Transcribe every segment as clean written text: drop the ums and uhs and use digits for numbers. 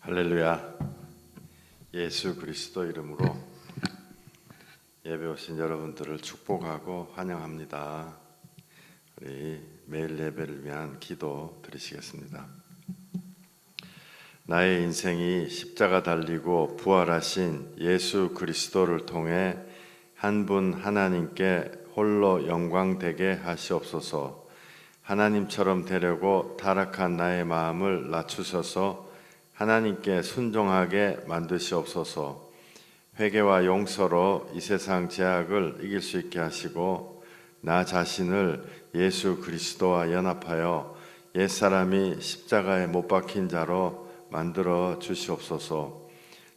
할렐루야. 예수 그리스도 이름으로 예배 오신 여러분들을 축복하고 환영합니다. 우리 매일 예배를 위한 기도 드리시겠습니다. 나의 인생이 십자가 달리고 부활하신 예수 그리스도를 통해 한 분 하나님께 홀로 영광되게 하시옵소서. 하나님처럼 되려고 타락한 나의 마음을 낮추셔서 하나님께 순종하게 만드시옵소서. 회개와 용서로 이 세상 죄악을 이길 수 있게 하시고 나 자신을 예수 그리스도와 연합하여 옛사람이 십자가에 못 박힌 자로 만들어 주시옵소서.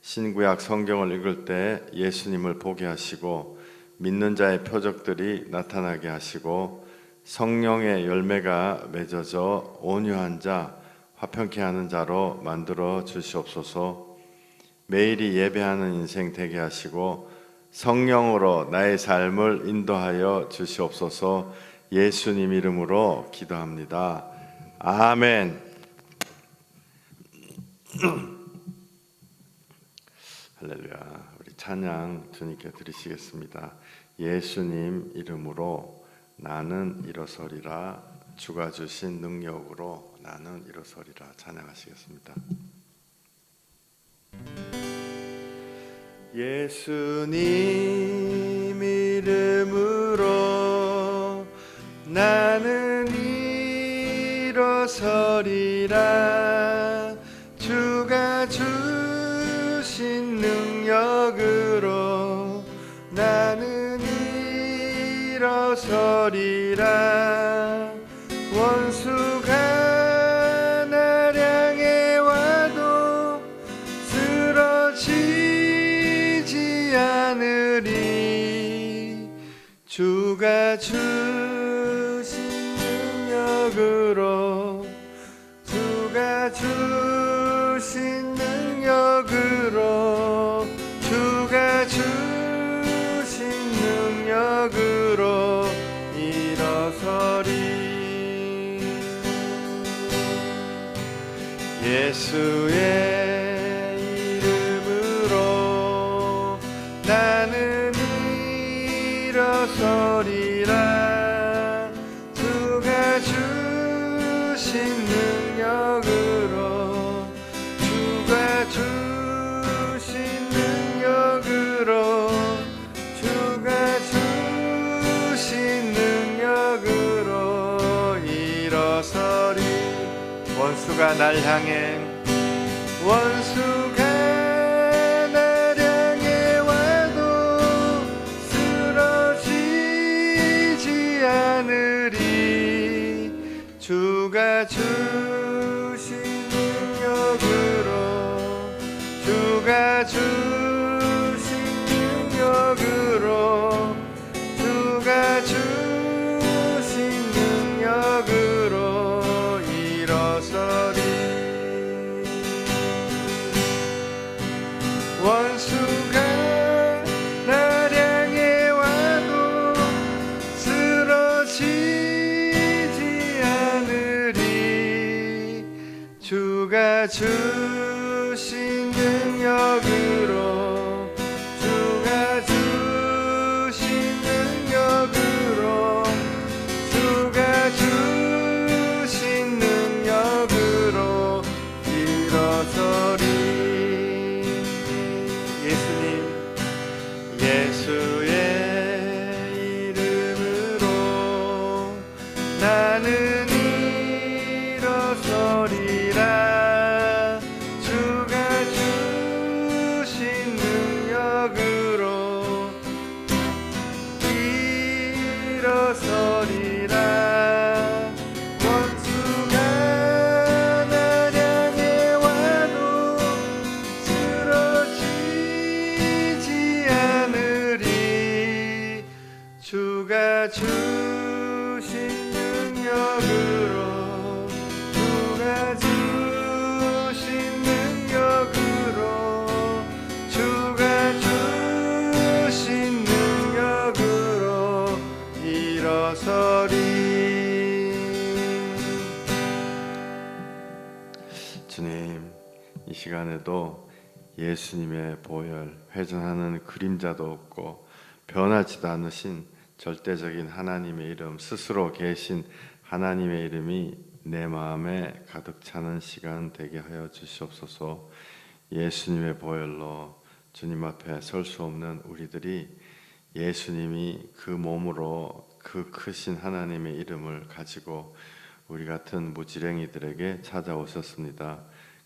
신구약 성경을 읽을 때 예수님을 보게 하시고 믿는 자의 표적들이 나타나게 하시고 성령의 열매가 맺어져 온유한 자, 화평케 하는 자로 만들어 주시옵소서. 매일이 예배하는 인생 되게 하시고 성령으로 나의 삶을 인도하여 주시옵소서. 예수님 이름으로 기도합니다. 아멘. 할렐루야. 우리 찬양 주님께 드리시겠습니다. 예수님 이름으로 나는 일어서리라. 주가 주신 능력으로 나는 일어서리라. 찬양하시겠습니다. 예수님 이름으로 나는 일어서리라. 주가 주신 능력으로 나는 일어서리라. 원수가 날 향해 와도 쓰러지지 않으리. 주가 주신 능력으로 주가 주신 능력으로 주가 주신 능력으로 일어서리. 예수의 이름으로 나는 일어서리라. 주가 주신 능력으로 주가 주신 능력으로 주가 주신 능력으로 일어서리. 원수가 날 향해 와도 쓰러지지 않으리. 주가 주신 능력으로 주가 주신 능력으로 주가 주신 능력으로 일어서리. 원수가 날 향해 와도 쓰러지지 않으리. 주가 주신 능력으로 주가 주신 능력으로 주가 주신 능력으로 일어서리. 예수의 이름으로 나는 일어서리라. 주가 주신 능력으로 일어서리라. 원수가 날 향해 와도 이 시간에도 예수님의 보혈, 회전하는 그림자도 없고 변하지도 않으신 절대적인 하나님의 이름, 스스로 계신 하나님의 이름이 내 마음에 가득 차는 시간 되게 하여 주시옵소서. 예수님의 보혈로 주님 앞에 설 수 없는 우리들이 예수님이 그 몸으로 그 크신 하나님의 이름을 가지고 우리 같은 무지랭이들에게 찾아오셨습니다.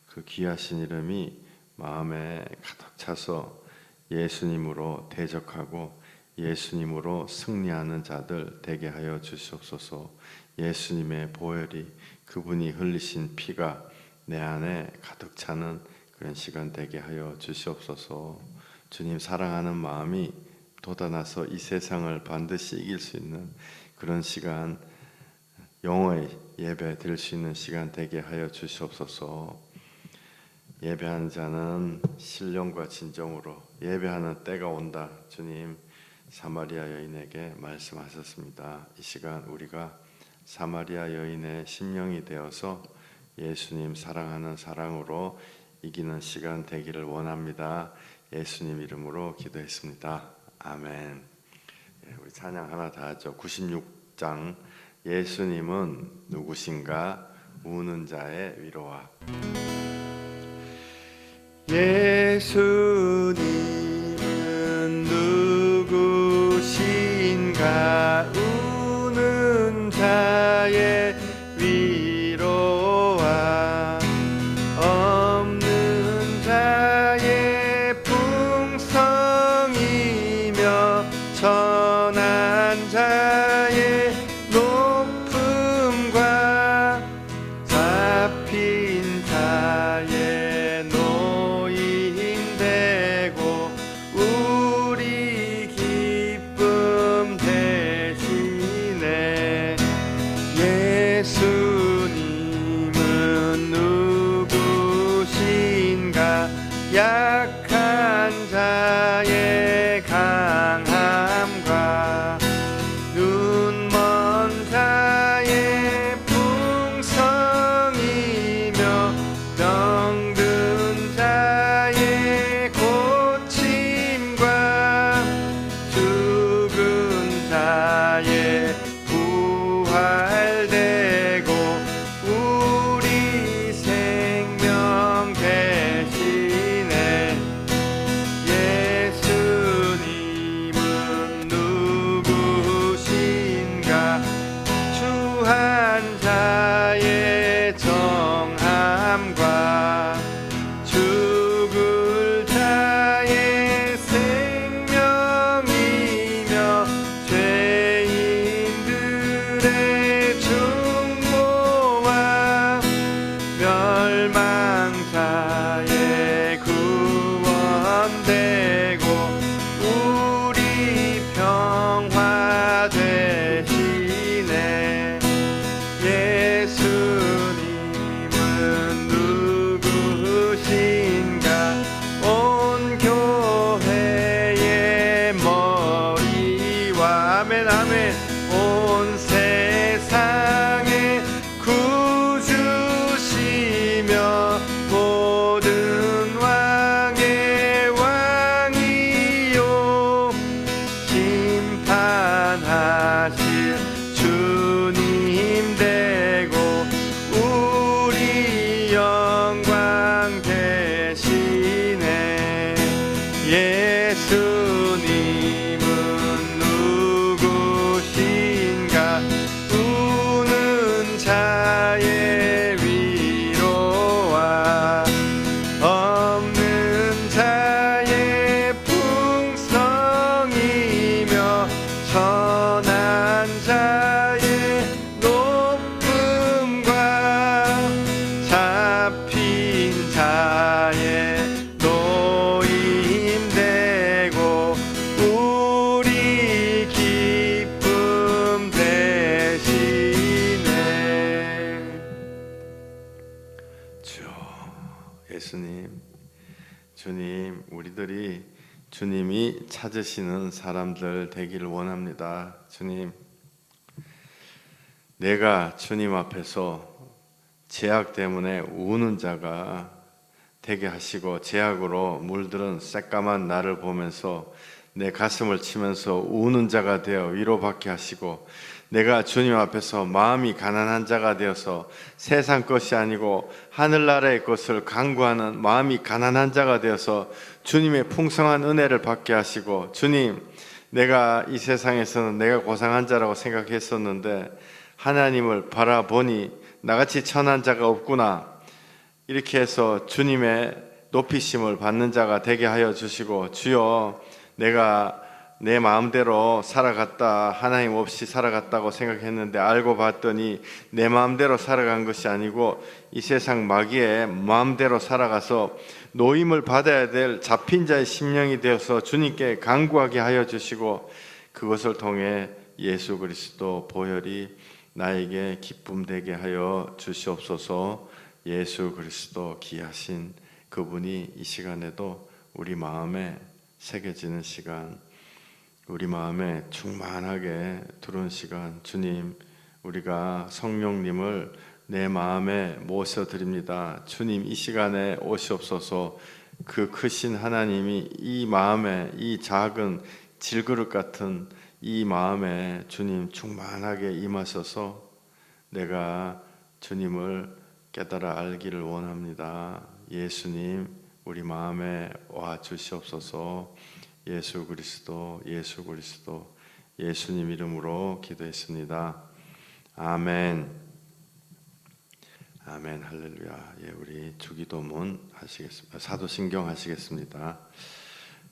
그 귀하신 이름이 마음에 가득 차서 예수님으로 대적하고 예수님으로 승리하는 자들 되게 하여 주시옵소서. 예수님의 보혈이, 그분이 흘리신 피가 내 안에 가득 차는 그런 시간 되게 하여 주시옵소서. 주님 사랑하는 마음이 돋아나서 이 세상을 반드시 이길 수 있는 그런 시간, 영어의 예배 드릴 수 있는 시간 되게 하여 주시옵소서. 예배하는 자는 신령과 진정으로 예배하는 때가 온다. 주님 사마리아 여인에게 말씀하셨습니다. 이 시간 우리가 사마리아 여인의 심령이 되어서 예수님 사랑하는 사랑으로 이기는 시간 되기를 원합니다. 예수님 이름으로 기도했습니다. 아멘. 우리 찬양 하나 다 하죠. 96장 예수님은 누구신가? 우는 자의 위로와. 예수님은 누구신가? 우는 자의 위로와 없는 자의 풍성이며 천한 자의 높음과 잡힌 자의 노인되고 우리 기쁨 대신에 예수님은 누구신가? 약한 자의 강함과 눈먼 자의 풍성이며 병든 자의 고침과 죽은 자의 부활되고 우리 생명 대신에 예수님은 누구신가? 추한 자의 정함과 죽을 자의 생명이며 죄인들의 중보와 멸망자의 구원되고 우리 평화 대신에 예수님은 누구신가? 온 교회의 머리와 아멘 아멘 온 세상의 구주시며 모든 왕의 왕이요 심판하실 주님 되고 우리 영광 대신에 예수님은 누구신가? 우는 자의 위로와 없는 자의 풍성이며 천한 자의 높음과 잡힌 자의 노임되고 우리 기쁨 대신에 주여 예수님, 주님, 우리들이 주님이 찾으시는 사람들 되기를 원합니다. 주님, 내가 주님 앞에서 죄악 때문에 우는 자가 되게 하시고 제약으로 물들은 새까만 나를 보면서 내 가슴을 치면서 우는 자가 되어 위로받게 하시고, 내가 주님 앞에서 마음이 가난한 자가 되어서 세상 것이 아니고 하늘나라의 것을 간구하는 마음이 가난한 자가 되어서 주님의 풍성한 은혜를 받게 하시고, 주님, 내가 이 세상에서는 내가 고상한 자라고 생각했었는데 하나님을 바라보니 나같이 천한 자가 없구나, 이렇게 해서 주님의 높이심을 받는 자가 되게 하여 주시고, 주여, 내가 내 마음대로 살아갔다, 하나님 없이 살아갔다고 생각했는데 알고 봤더니 내 마음대로 살아간 것이 아니고 이 세상 마귀의 마음대로 살아가서 노임을 받아야 될 잡힌 자의 심령이 되어서 주님께 간구하게 하여 주시고, 그것을 통해 예수 그리스도 보혈이 나에게 기쁨 되게 하여 주시옵소서. 예수 그리스도 귀하신 그분이 이 시간에도 우리 마음에 새겨지는 시간, 우리 마음에 충만하게 들어온 시간, 주님, 우리가 성령님을 내 마음에 모셔드립니다. 주님, 이 시간에 오시옵소서. 그 크신 하나님이 이 마음에, 이 작은 질그릇 같은 이 마음에 주님 충만하게 임하셔서 내가 주님을 깨달아 알기를 원합니다. 예수님, 우리 마음에 와 주시옵소서. 예수 그리스도, 예수 그리스도, 예수님 이름으로 기도했습니다. 아멘. 아멘. 할렐루야. 예, 우리 주기도문 하시겠습니다. 사도신경 하시겠습니다.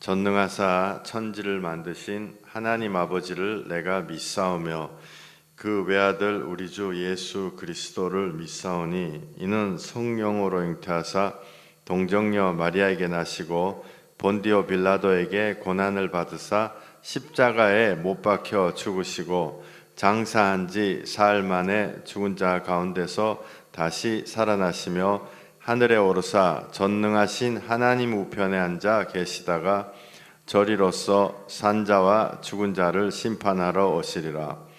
전능하사 천지를 만드신 하나님 아버지를 내가 믿사오며 그 외아들 우리 주 예수 그리스도를 믿사오니, 이는 성령으로 잉태하사 동정녀 마리아에게 나시고 본디오 빌라도에게 고난을 받으사 십자가에 못 박혀 죽으시고 장사한 지 사흘 만에 죽은 자 가운데서 다시 살아나시며 하늘에 오르사 전능하신 하나님 우편에 앉아 계시다가 저리로서 산자와 죽은 자를 심판하러 오시리라.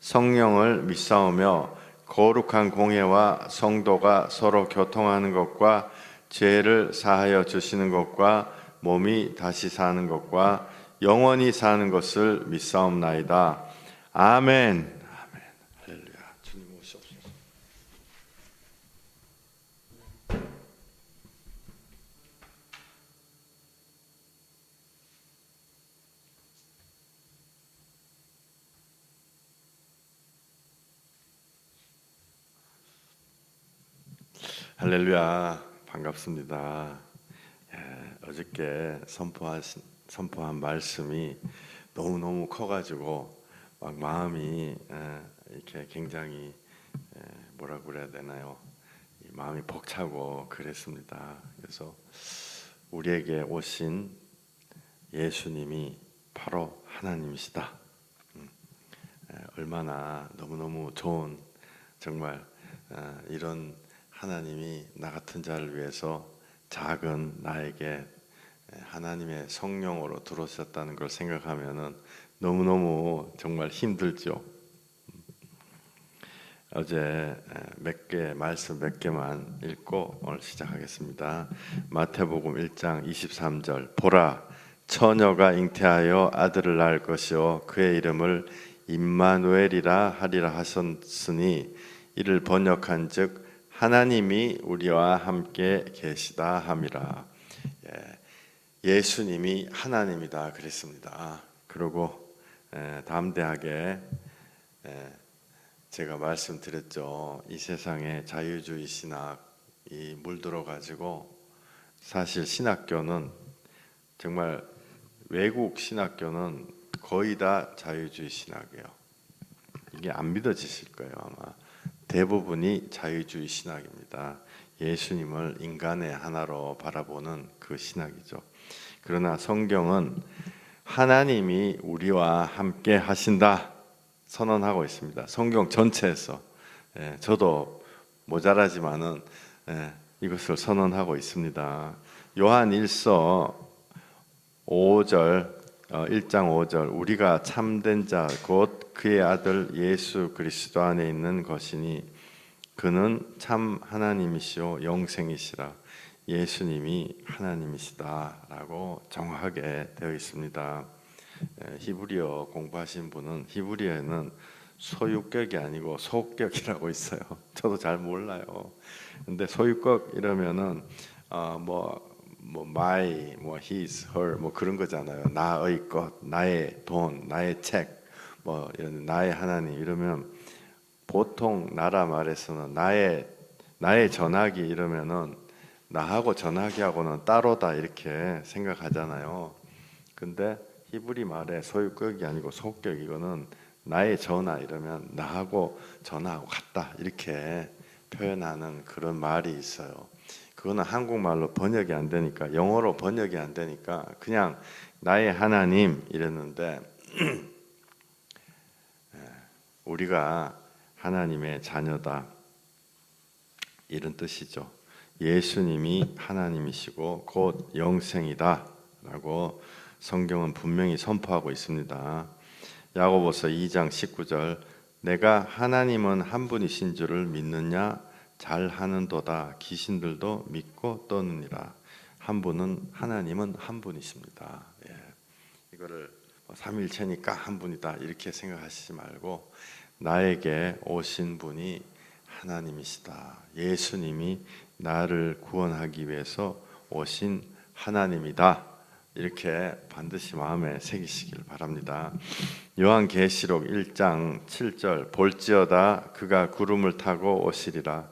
성령을 믿사오며 거룩한 공회와 성도가 서로 교통하는 것과 죄를 사하여 주시는 것과 몸이 다시 사는 것과 영원히 사는 것을 믿사옵나이다. 아멘. 아멘. 할렐루야. 주님 오시옵소서. 할렐루야. 반갑습니다. 어저께 선포한 말씀이 너무너무 커가지고 막 마음이 이렇게 굉장히 뭐라고 그래야 되나요? 마음이 벅차고 그랬습니다. 그래서 우리에게 오신 예수님이 바로 하나님이시다. 얼마나 너무너무 좋은, 정말 이런 하나님이 나 같은 자를 위해서 작은 나에게 하나님의 성령으로 들어오셨다는 걸 생각하면은 너무너무 정말 힘들죠. 어제 말씀 몇 개만 읽고 오늘 시작하겠습니다. 마태복음 1장 23절. 보라, 처녀가 잉태하여 아들을 낳을 것이요 그의 이름을 임마누엘이라 하리라 하셨으니, 이를 번역한즉 하나님이 우리와 함께 계시다 함이라. 예수님이 하나님이다 그랬습니다. 그리고 담대하게 제가 말씀드렸죠. 이 세상에 자유주의 신학이 물들어 가지고, 사실 신학교는 정말 외국 신학교는 거의 다 자유주의 신학이에요. 이게 안 믿어지실 거예요. 아마 대부분이 자유주의 신학입니다. 예수님을 인간의 하나로 바라보는 그 신학이죠. 그러나 성경은 하나님이 우리와 함께 하신다 선언하고 있습니다. 성경 전체에서. 저도 모자라지만은 이것을 선언하고 있습니다. 요한 1서 5절 1장 5절. 우리가 참된 자 곧 그의 아들 예수 그리스도 안에 있는 것이니 그는 참 하나님이시오 영생이시라. 예수님이 하나님이시다라고 정확하게 되어 있습니다. 히브리어 공부하신 분은 히브리어에는 소유격이 아니고 소격이라고 있어요. 저도 잘 몰라요. 근데 소유격 이러면은 my, his, her 뭐 그런 거잖아요. 나의 것, 나의 돈, 나의 책, 뭐 이런 나의 하나님 이러면 보통 나라 말에서는 나의 전화기 이러면은 나하고 전화기하고는 따로다 이렇게 생각하잖아요. 근데 히브리 말에 소유격이 아니고 소격 이거는 나의 전화 이러면 나하고 전화하고 같다 이렇게 표현하는 그런 말이 있어요. 그거는 한국말로 번역이 안 되니까 영어로 번역이 안 되니까 그냥 나의 하나님 이랬는데 우리가 하나님의 자녀다 이런 뜻이죠. 예수님이 하나님이시고 곧 영생이다 라고 성경은 분명히 선포하고 있습니다. 야고보서 2장 19절 내가 하나님은 한 분이신 줄을 믿느냐 잘하는도다 귀신들도 믿고 떠느니라. 한 분은 하나님은 한 분이십니다. 이거를 삼일체니까 한 분이다 이렇게 생각하시지 말고 나에게 오신 분이 하나님이시다. 예수님이 나를 구원하기 위해서 오신 하나님이다. 이렇게 반드시 마음에 새기시길 바랍니다. 요한계시록 1장 7절 볼지어다 그가 구름을 타고 오시리라.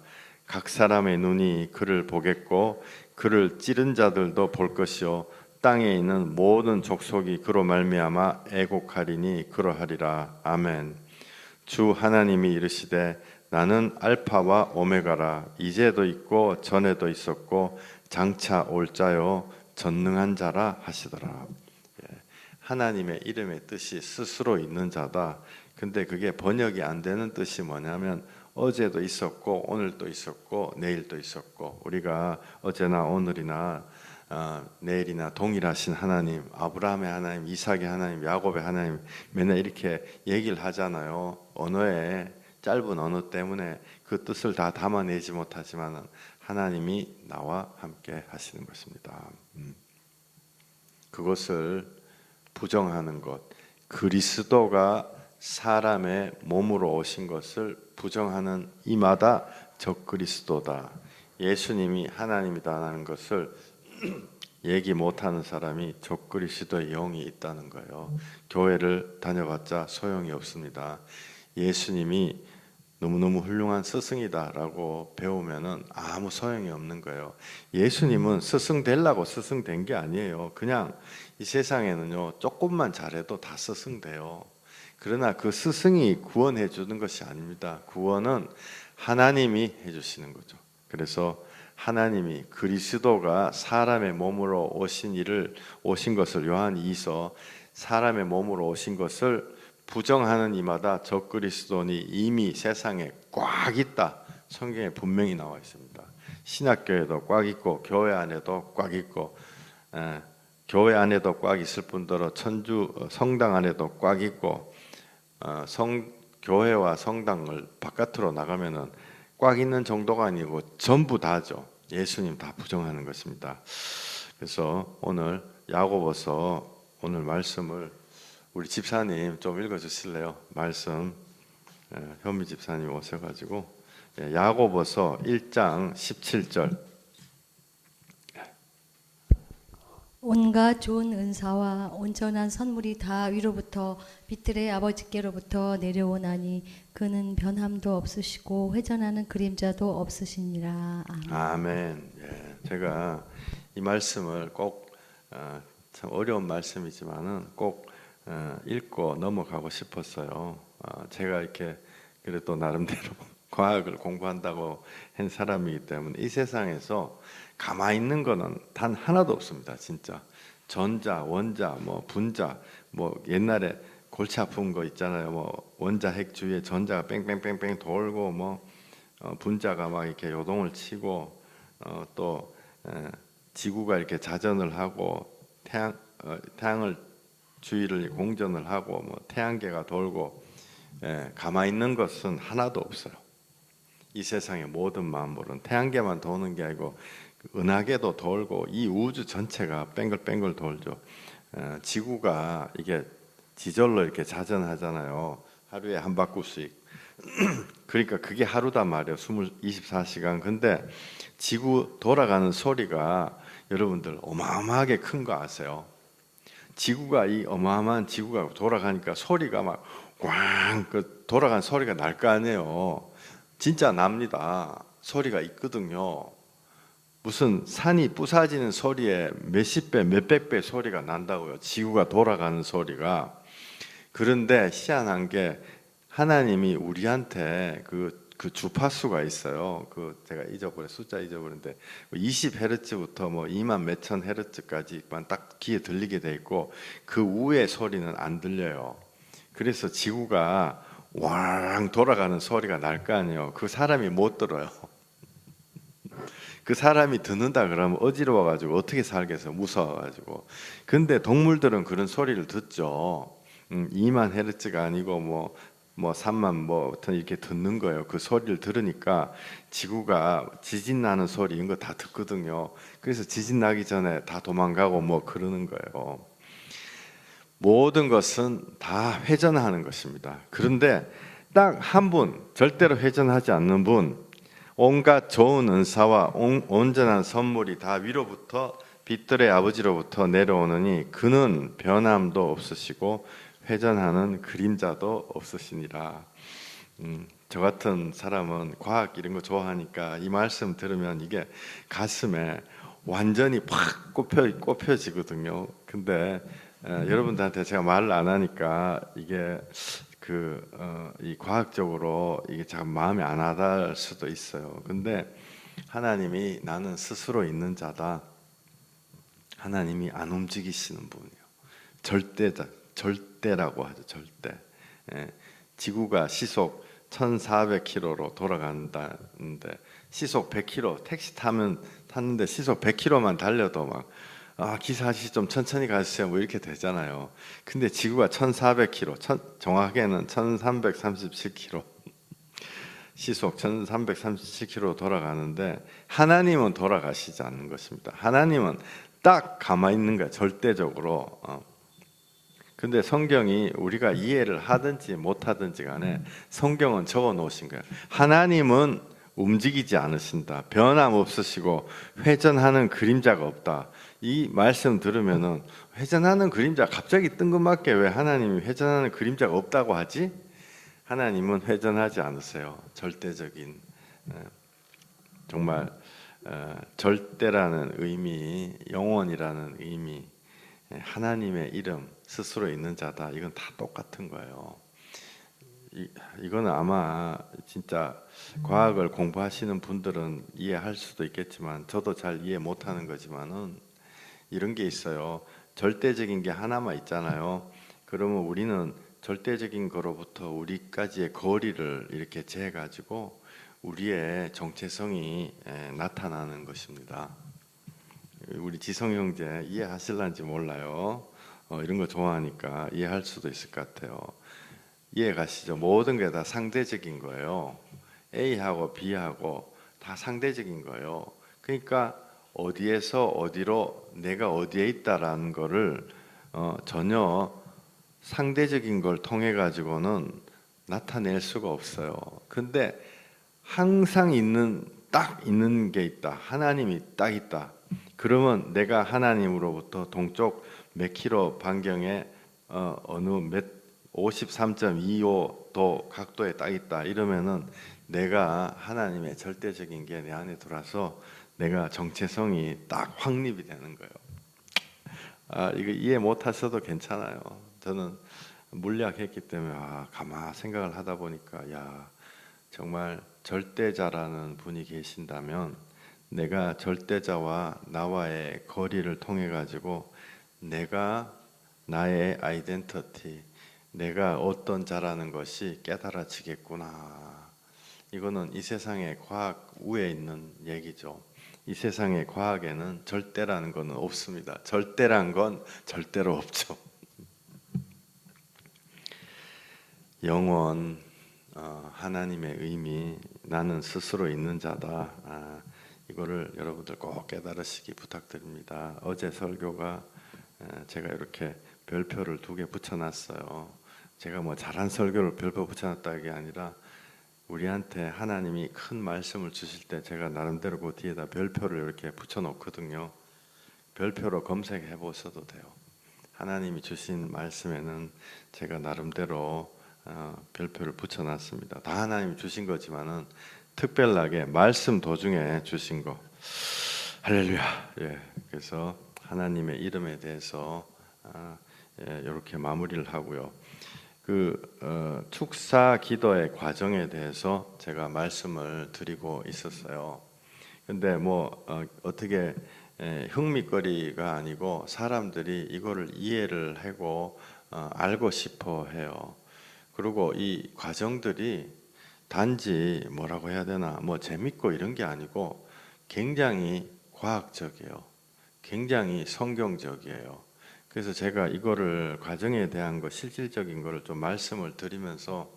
각 사람의 눈이 그를 보겠고 그를 찌른 자들도 볼 것이요 땅에 있는 모든 족속이 그로 말미암아 애곡하리니 그러하리라. 아멘. 주 하나님이 이르시되 나는 알파와 오메가라. 이제도 있고 전에도 있었고 장차 올 자요 전능한 자라 하시더라. 하나님의 이름의 뜻이 스스로 있는 자다. 근데 그게 번역이 안 되는 뜻이 뭐냐면 어제도 있었고 오늘도 있었고 내일도 있었고 우리가 어제나 오늘이나 내일이나 동일하신 하나님, 아브라함의 하나님, 이삭의 하나님, 야곱의 하나님 맨날 이렇게 얘기를 하잖아요. 언어에 짧은 언어 때문에 그 뜻을 다 담아내지 못하지만 하나님이 나와 함께 하시는 것입니다. 그것을 부정하는 것, 그리스도가 사람의 몸으로 오신 것을 부정하는 이마다 적그리스도다. 예수님이 하나님이다라는 것을 얘기 못하는 사람이 적그리스도의 영이 있다는 거예요. 교회를 다녀봤자 소용이 없습니다. 예수님이 너무너무 훌륭한 스승이다라고 배우면은 아무 소용이 없는 거예요. 예수님은 스승 되려고 스승 된 게 아니에요. 그냥 이 세상에는요 조금만 잘해도 다 스승 돼요. 그러나 그 스승이 구원해 주는 것이 아닙니다. 구원은 하나님이 해주시는 거죠. 그래서 하나님이 그리스도가 사람의 몸으로 오신 것을 요한 2서 사람의 몸으로 오신 것을 부정하는 이마다 적그리스도니 이미 세상에 꽉 있다. 성경에 분명히 나와 있습니다. 신학교에도 꽉 있고 교회 안에도 꽉 있고 교회 안에도 꽉 있을 뿐더러 천주 성당 안에도 꽉 있고 교회와 성당을 바깥으로 나가면은 꽉 있는 정도가 아니고 전부 다죠. 예수님 다 부정하는 것입니다. 그래서 오늘 야고보서 오늘 말씀을 우리 집사님 좀 읽어주실래요? 말씀 현미 집사님 오셔가지고 야고보서 1장 17절 온갖 좋은 은사와 온전한 선물이 다 위로부터 빛들의 아버지께로부터 내려오나니 그는 변함도 없으시고 회전하는 그림자도 없으시니라. 아멘. 아멘. 제가 이 말씀을 꼭 참 어려운 말씀이지만은 꼭 읽고 넘어가고 싶었어요. 제가 이렇게 그래도 나름대로 과학을 공부한다고 한 사람이기 때문에 이 세상에서 가만히 있는 거는 단 하나도 없습니다. 진짜 전자, 원자, 뭐 분자, 뭐 옛날에 골치 아픈 거 있잖아요. 뭐 원자 핵 주위에 전자가 뺑뺑뺑뺑 돌고 뭐 분자가 막 이렇게 요동을 치고 또 지구가 이렇게 자전을 하고 태양을 주위를 공전을 하고 뭐 태양계가 돌고 가만히 있는 것은 하나도 없어요. 이 세상의 모든 만물은 태양계만 도는 게 아니고 은하계도 돌고 이 우주 전체가 뱅글뱅글 돌죠. 지구가 이게 지절로 이렇게 자전하잖아요. 하루에 한 바퀴씩. 그러니까 그게 하루단 말이에요. 24시간. 근데 지구 돌아가는 소리가 여러분들 어마어마하게 큰 거 아세요? 지구가 이 어마어마한 지구가 돌아가니까 소리가 막 꽝 돌아가는 소리가 날 거 아니에요. 진짜 납니다. 소리가 있거든요. 무슨 산이 부사지는 소리에 몇십 배, 몇백 배 소리가 난다고요. 지구가 돌아가는 소리가. 그런데 희한한 게 하나님이 우리한테 그 주파수가 있어요. 제가 숫자 잊어버렸는데 20헤르츠부터 뭐 2만 몇천 헤르츠까지만 딱 귀에 들리게 돼 있고 그 우의 소리는 안 들려요. 그래서 지구가 왕 돌아가는 소리가 날 거 아니에요. 그 사람이 못 들어요. 그 사람이 듣는다 그러면 어지러워가지고 어떻게 살겠어, 무서워가지고. 근데 동물들은 그런 소리를 듣죠. 2만 헤르츠가 아니고 뭐 3만 뭐 이렇게 듣는 거예요. 그 소리를 들으니까 지구가 지진 나는 소리 이런 거 다 듣거든요. 그래서 지진 나기 전에 다 도망가고 뭐 그러는 거예요. 모든 것은 다 회전하는 것입니다. 그런데 딱 한 분, 절대로 회전하지 않는 분, 온갖 좋은 은사와 온전한 선물이 다 위로부터 빛들의 아버지로부터 내려오느니 그는 변함도 없으시고 회전하는 그림자도 없으시니라. 저 같은 사람은 과학 이런 거 좋아하니까 이 말씀 들으면 이게 가슴에 완전히 팍 꼽혀지거든요. 근데 여러분들한테 제가 말을 안 하니까 이게 이 과학적으로 이게 참 마음에 안 와닿을 수도 있어요. 근데 하나님이 나는 스스로 있는 자다. 하나님이 안 움직이시는 분이에요. 절대라고 하죠. 절대. 지구가 시속 1,400km로 돌아간다는데 시속 100km 택시 탔는데 시속 100km만 달려도 막 기사 아저씨 좀 천천히 가주세요 뭐 이렇게 되잖아요. 근데 지구가 1,400km, 정확하게는 1,337km 시속 1,337km 돌아가는데 하나님은 돌아가시지 않는 것입니다. 하나님은 딱 가만히 있는 거예요. 절대적으로. 근데 성경이 우리가 이해를 하든지 못하든지 간에 성경은 적어 놓으신 거예요. 하나님은 움직이지 않으신다. 변함 없으시고 회전하는 그림자가 없다. 이 말씀 들으면은 회전하는 그림자 갑자기 뜬금없게 왜 하나님이 회전하는 그림자가 없다고 하지? 하나님은 회전하지 않으세요. 절대적인 정말 절대라는 의미, 영원이라는 의미, 하나님의 이름 스스로 있는 자다. 이건 다 똑같은 거예요. 이거는 아마 진짜 과학을 공부하시는 분들은 이해할 수도 있겠지만 저도 잘 이해 못하는 거지만은 이런 게 있어요. 절대적인 게 하나만 있잖아요. 그러면 우리는 절대적인 거로부터 우리까지의 거리를 이렇게 재가지고 우리의 정체성이 나타나는 것입니다. 우리 지성 형제 이해하실런지 몰라요. 이런 거 좋아하니까 이해할 수도 있을 것 같아요. 이해 가시죠? 모든 게 다 상대적인 거예요. A하고 B하고 다 상대적인 거예요. 그러니까 어디에서 어디로 내가 어디에 있다라는 거를 전혀 상대적인 걸 통해 가지고는 나타낼 수가 없어요. 근데 항상 딱 있는 게 있다. 하나님이 딱 있다. 그러면 내가 하나님으로부터 동쪽 몇 킬로 반경에 어느 몇 53.25도 각도에 딱 있다. 이러면은 내가 하나님의 절대적인 게 내 안에 들어와서 내가 정체성이 딱 확립이 되는 거예요. 이거 이해 못 하셔도 괜찮아요. 저는 물리학했기 때문에 가만 생각을 하다 보니까 정말 절대자라는 분이 계신다면 내가 절대자와 나와의 거리를 통해 가지고 내가 나의 아이덴티티, 내가 어떤 자라는 것이 깨달아지겠구나. 이거는 이 세상의 과학 우에 있는 얘기죠. 이 세상의 과학에는 절대라는 것은 없습니다. 절대란 건 절대로 없죠. 영원, 하나님의 의미, 나는 스스로 있는 자다. 이거를 여러분들 꼭 깨달으시기 부탁드립니다. 어제 설교가 제가 이렇게 별표를 2개 붙여놨어요. 제가 뭐 잘한 설교를 별표 붙여놨다는 게 아니라 우리한테 하나님이 큰 말씀을 주실 때 제가 나름대로 그 뒤에다 별표를 이렇게 붙여놓거든요. 별표로 검색해 보셔도 돼요. 하나님이 주신 말씀에는 제가 나름대로 별표를 붙여놨습니다. 다 하나님이 주신 거지만은 특별하게 말씀 도중에 주신 거. 할렐루야. 예, 그래서 하나님의 이름에 대해서 이렇게 마무리를 하고요. 축사 기도의 과정에 대해서 제가 말씀을 드리고 있었어요. 근데 어떻게 흥미거리가 아니고 사람들이 이거를 이해를 하고 알고 싶어 해요. 그리고 이 과정들이 단지 뭐라고 해야 되나 재밌고 이런 게 아니고 굉장히 과학적이에요. 굉장히 성경적이에요. 그래서 제가 이거를 과정에 대한 거 실질적인 거를 좀 말씀을 드리면서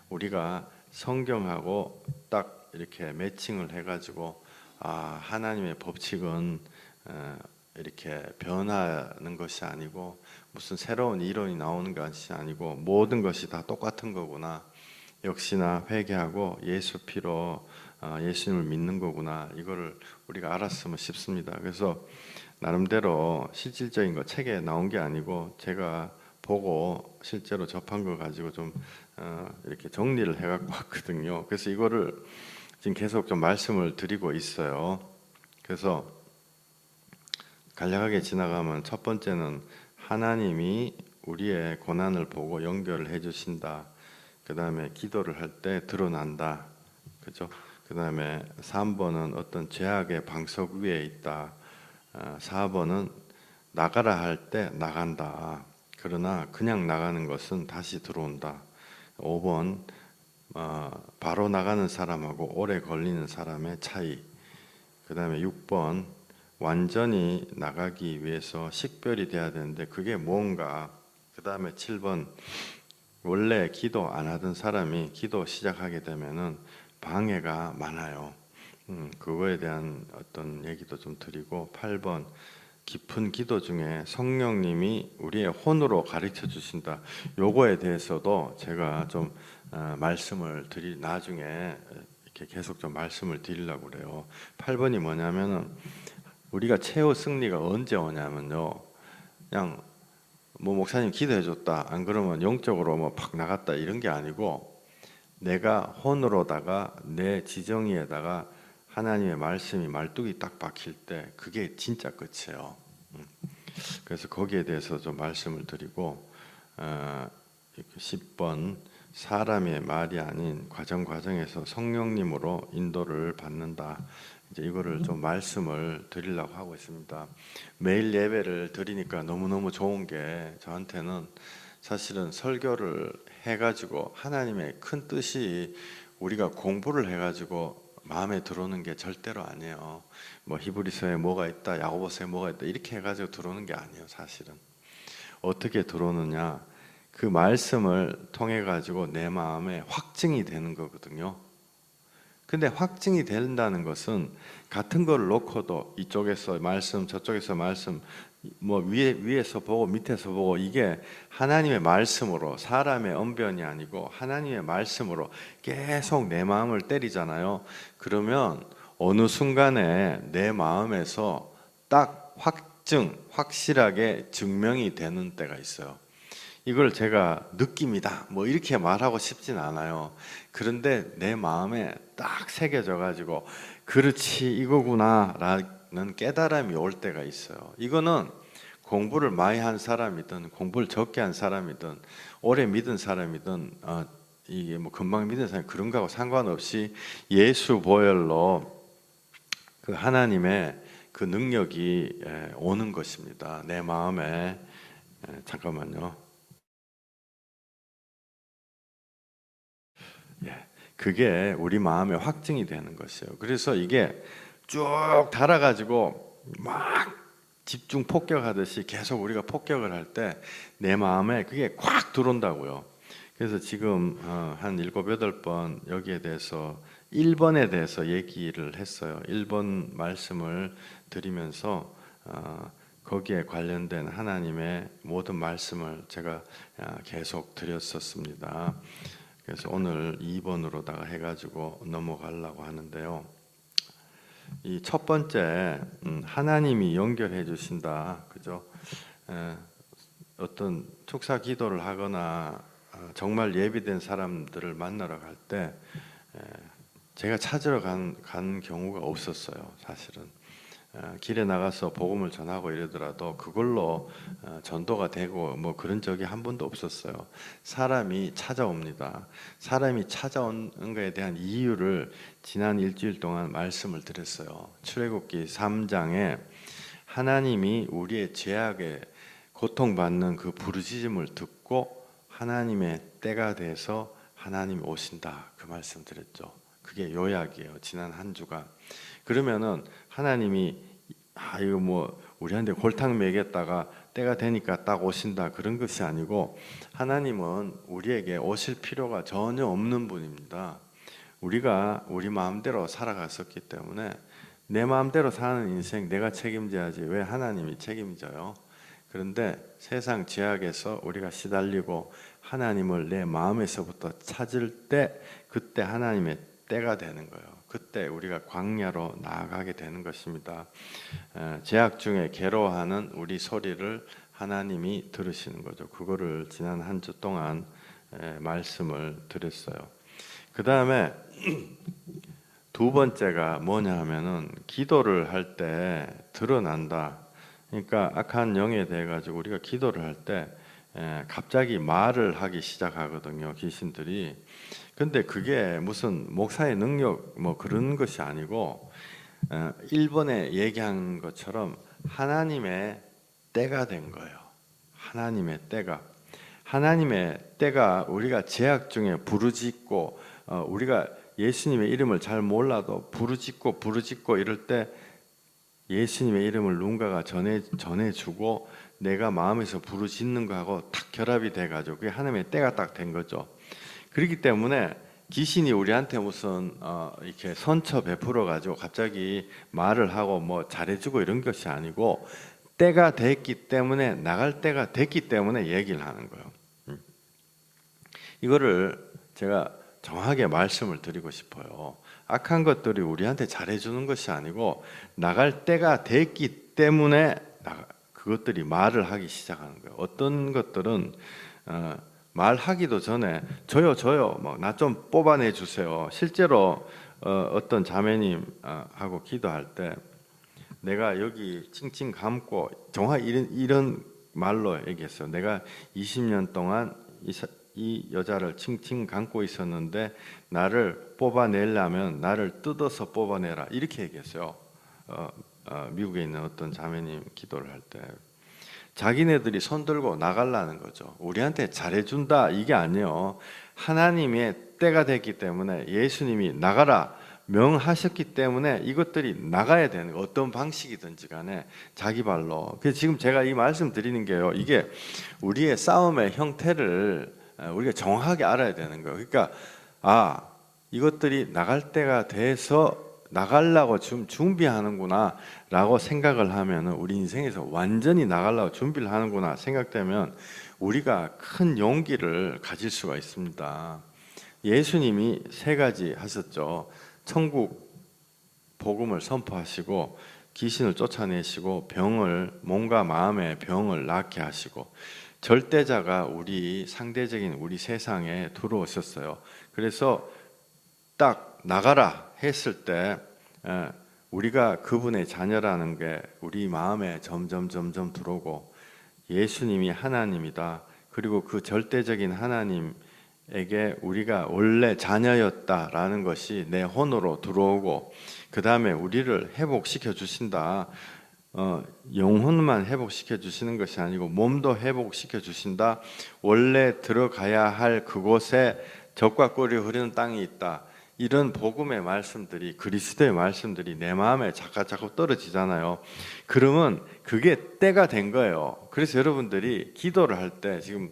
우리가 성경하고 딱 이렇게 매칭을 해가지고 하나님의 법칙은 이렇게 변하는 것이 아니고 무슨 새로운 이론이 나오는 것이 아니고 모든 것이 다 똑같은 거구나. 역시나 회개하고 예수 피로 예수님을 믿는 거구나. 이거를 우리가 알았으면 싶습니다. 그래서 나름대로 실질적인 거 책에 나온 게 아니고 제가 보고 실제로 접한 거 가지고 좀 이렇게 정리를 해갖고 왔거든요. 그래서 이거를 지금 계속 좀 말씀을 드리고 있어요. 그래서 간략하게 지나가면 첫 번째는 하나님이 우리의 고난을 보고 연결을 해주신다. 그 다음에 기도를 할 때 드러난다. 그죠? 그 다음에 3번은 어떤 죄악의 방석 위에 있다. 4번은 나가라 할 때 나간다. 그러나 그냥 나가는 것은 다시 들어온다. 5번 바로 나가는 사람하고 오래 걸리는 사람의 차이. 그 다음에 6번 완전히 나가기 위해서 식별이 돼야 되는데 그게 뭔가. 그 다음에 7번 원래 기도 안 하던 사람이 기도 시작하게 되면은 방해가 많아요. 그거에 대한 어떤 얘기도 좀 드리고 8번 깊은 기도 중에 성령님이 우리의 혼으로 가르쳐 주신다. 요거에 대해서도 제가 좀 말씀을 나중에 이렇게 계속 좀 말씀을 드리려고 그래요. 8번이 뭐냐면은 우리가 최후 승리가 언제 오냐면요. 그냥 목사님 기도해 줬다. 안 그러면 영적으로 팍 나갔다 이런 게 아니고 내가 혼으로다가 내 지정의에다가 하나님의 말씀이 말뚝이 딱 박힐 때 그게 진짜 끝이에요. 그래서 거기에 대해서 좀 말씀을 드리고 10번 사람의 말이 아닌 과정에서 성령님으로 인도를 받는다. 이제 이거를 좀 말씀을 드리려고 하고 있습니다. 매일 예배를 드리니까 너무너무 좋은 게 저한테는 사실은 설교를 해가지고 하나님의 큰 뜻이 우리가 공부를 해가지고 마음에 들어오는 게 절대로 아니에요. 히브리서에 뭐가 있다, 야고보서에 뭐가 있다 이렇게 해가지고 들어오는 게 아니에요. 사실은 어떻게 들어오느냐, 그 말씀을 통해 가지고 내 마음에 확증이 되는 거거든요. 근데 확증이 된다는 것은 같은 걸 놓고도 이쪽에서 말씀 저쪽에서 말씀 위에서 보고 밑에서 보고 이게 하나님의 말씀으로 사람의 언변이 아니고 하나님의 말씀으로 계속 내 마음을 때리잖아요. 그러면 어느 순간에 내 마음에서 딱 확실하게 증명이 되는 때가 있어요. 이걸 제가 느낌이다 이렇게 말하고 싶진 않아요. 그런데 내 마음에 딱 새겨져 가지고 그렇지 이거구나 라는 깨달음이 올 때가 있어요. 이거는 공부를 많이 한 사람이든 공부를 적게 한 사람이든 오래 믿은 사람이든 이게 금방 믿은 사람 그런 거하고 상관없이 예수 보혈로 그 하나님의 그 능력이 오는 것입니다. 내 마음에. 잠깐만요. 그게 우리 마음에 확증이 되는 것이에요. 그래서 이게 쭉 달아가지고 막 집중 폭격하듯이 계속 우리가 폭격을 할 때 내 마음에 그게 콱 들어온다고요. 그래서 지금 한 7, 8번 여기에 대해서 1번에 대해서 얘기를 했어요. 1번 말씀을 드리면서 거기에 관련된 하나님의 모든 말씀을 제가 계속 드렸었습니다. 그래서 오늘 2번으로다가 해가지고 넘어가려고 하는데요. 이 첫 번째 하나님이 연결해 주신다, 그죠? 어떤 축사 기도를 하거나 정말 예비된 사람들을 만나러 갈 때 제가 찾으러 간 경우가 없었어요. 사실은 길에 나가서 복음을 전하고 이러더라도 그걸로 전도가 되고 뭐 그런 적이 한 번도 없었어요. 사람이 찾아옵니다. 사람이 찾아오는 것에 대한 이유를 지난 일주일 동안 말씀을 드렸어요. 출애굽기 3장에 하나님이 우리의 죄악에 고통받는 그 부르짖음을 듣고 하나님의 때가 돼서 하나님이 오신다, 그 말씀 드렸죠. 그게 요약이에요. 지난 한 주가. 그러면은 하나님이 이거 뭐 우리한테 골탕 먹였다가 때가 되니까 딱 오신다, 그런 것이 아니고 하나님은 우리에게 오실 필요가 전혀 없는 분입니다. 우리가 우리 마음대로 살아갔었기 때문에 내 마음대로 사는 인생 내가 책임져야지 왜 하나님이 책임져요? 그런데 세상 죄악에서 우리가 시달리고 하나님을 내 마음에서부터 찾을 때 그때 하나님의 때가 되는 거예요. 그때 우리가 광야로 나아가게 되는 것입니다. 죄악 중에 괴로워하는 우리 소리를 하나님이 들으시는 거죠. 그거를 지난 한 주 동안 말씀을 드렸어요. 그 다음에 두 번째가 뭐냐 하면은 기도를 할 때 드러난다. 그러니까 악한 영에 대해 가지고 우리가 기도를 할 때 갑자기 말을 하기 시작하거든요, 귀신들이. 근데 그게 무슨 목사의 능력 뭐 그런 것이 아니고 1번에 얘기한 것처럼 하나님의 때가 된 거예요. 하나님의 때가 우리가 죄악 중에 부르짖고 우리가 예수님의 이름을 잘 몰라도 부르짖고 이럴 때 예수님의 이름을 누군가가 전해주고 내가 마음에서 부르짖는 거하고 탁 결합이 돼가지고 그게 하나님의 때가 딱 된 거죠. 그렇기 때문에 귀신이 우리한테 무슨 이렇게 선처 베풀어 가지고 갑자기 말을 하고 뭐 잘해주고 이런 것이 아니고 때가 됐기 때문에 나갈 때가 됐기 때문에 얘기를 하는 거예요. 이거를 제가 정확하게 말씀을 드리고 싶어요. 악한 것들이 우리한테 잘해주는 것이 아니고 나갈 때가 됐기 때문에 그것들이 말을 하기 시작하는 거예요. 어떤 것들은 말하기도 전에 저요 나 좀 뽑아내 주세요. 실제로 어떤 자매님 하고 기도할 때 내가 여기 칭칭 감고 정확히 이런 말로 얘기했어요. 내가 20년 동안 이 여자를 칭칭 감고 있었는데 나를 뽑아내려면 나를 뜯어서 뽑아내라, 이렇게 얘기했어요. 미국에 있는 어떤 자매님 기도를 할 때 자기네들이 손 들고 나가려는 거죠. 우리한테 잘해준다 이게 아니에요. 하나님의 때가 됐기 때문에 예수님이 나가라 명하셨기 때문에 이것들이 나가야 되는 거예요. 어떤 방식이든지 간에 자기 발로. 그래서 지금 제가 이 말씀 드리는 게요, 이게 우리의 싸움의 형태를 우리가 정확하게 알아야 되는 거예요. 그러니까 이것들이 나갈 때가 돼서 나가려고 지금 준비하는구나 라고 생각을 하면 우리 인생에서 완전히 나가려고 준비를 하는구나 생각되면 우리가 큰 용기를 가질 수가 있습니다. 예수님이 3가지 하셨죠. 천국 복음을 선포하시고 귀신을 쫓아내시고 몸과 마음의 병을 낫게 하시고 절대자가 상대적인 우리 세상에 들어오셨어요. 그래서 딱 나가라 했을 때 우리가 그분의 자녀라는 게 우리 마음에 점점 들어오고 예수님이 하나님이다. 그리고 그 절대적인 하나님에게 우리가 원래 자녀였다라는 것이 내 혼으로 들어오고 그 다음에 우리를 회복시켜 주신다. 영혼만 회복시켜 주시는 것이 아니고 몸도 회복시켜 주신다. 원래 들어가야 할 그곳에 젖과 꿀이 흐르는 땅이 있다. 이런 복음의 말씀들이, 그리스도의 말씀들이 내 마음에 자꾸 떨어지잖아요. 그러면 그게 때가 된 거예요. 그래서 여러분들이 기도를 할 때 지금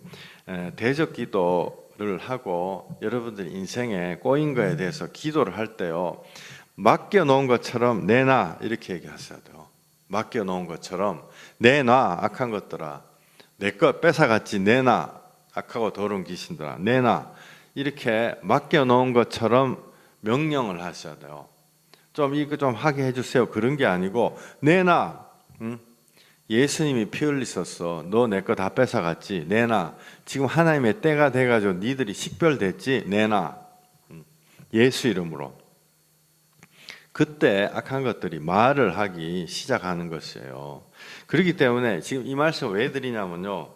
대적 기도 기도를 하고 여러분들 인생에 꼬인 거에 대해서 기도를 할 때요, 맡겨놓은 것처럼 내놔 이렇게 얘기하셔야 돼요. 맡겨놓은 것처럼 내놔 악한 것들아, 내 것 뺏어갔지 내놔, 악하고 더러운 귀신들아 내놔, 이렇게 맡겨놓은 것처럼 명령을 하셔야 돼요. 좀 이거 좀 하게 해주세요 그런 게 아니고 내놔. 예수님이 피 흘리셨어. 너 내 거 다 뺏어갔지 내놔. 지금 하나님의 때가 돼가지고 니들이 식별됐지 내놔. 예수 이름으로. 그때 악한 것들이 말을 하기 시작하는 것이에요. 그렇기 때문에 지금 이 말씀 왜 드리냐면요,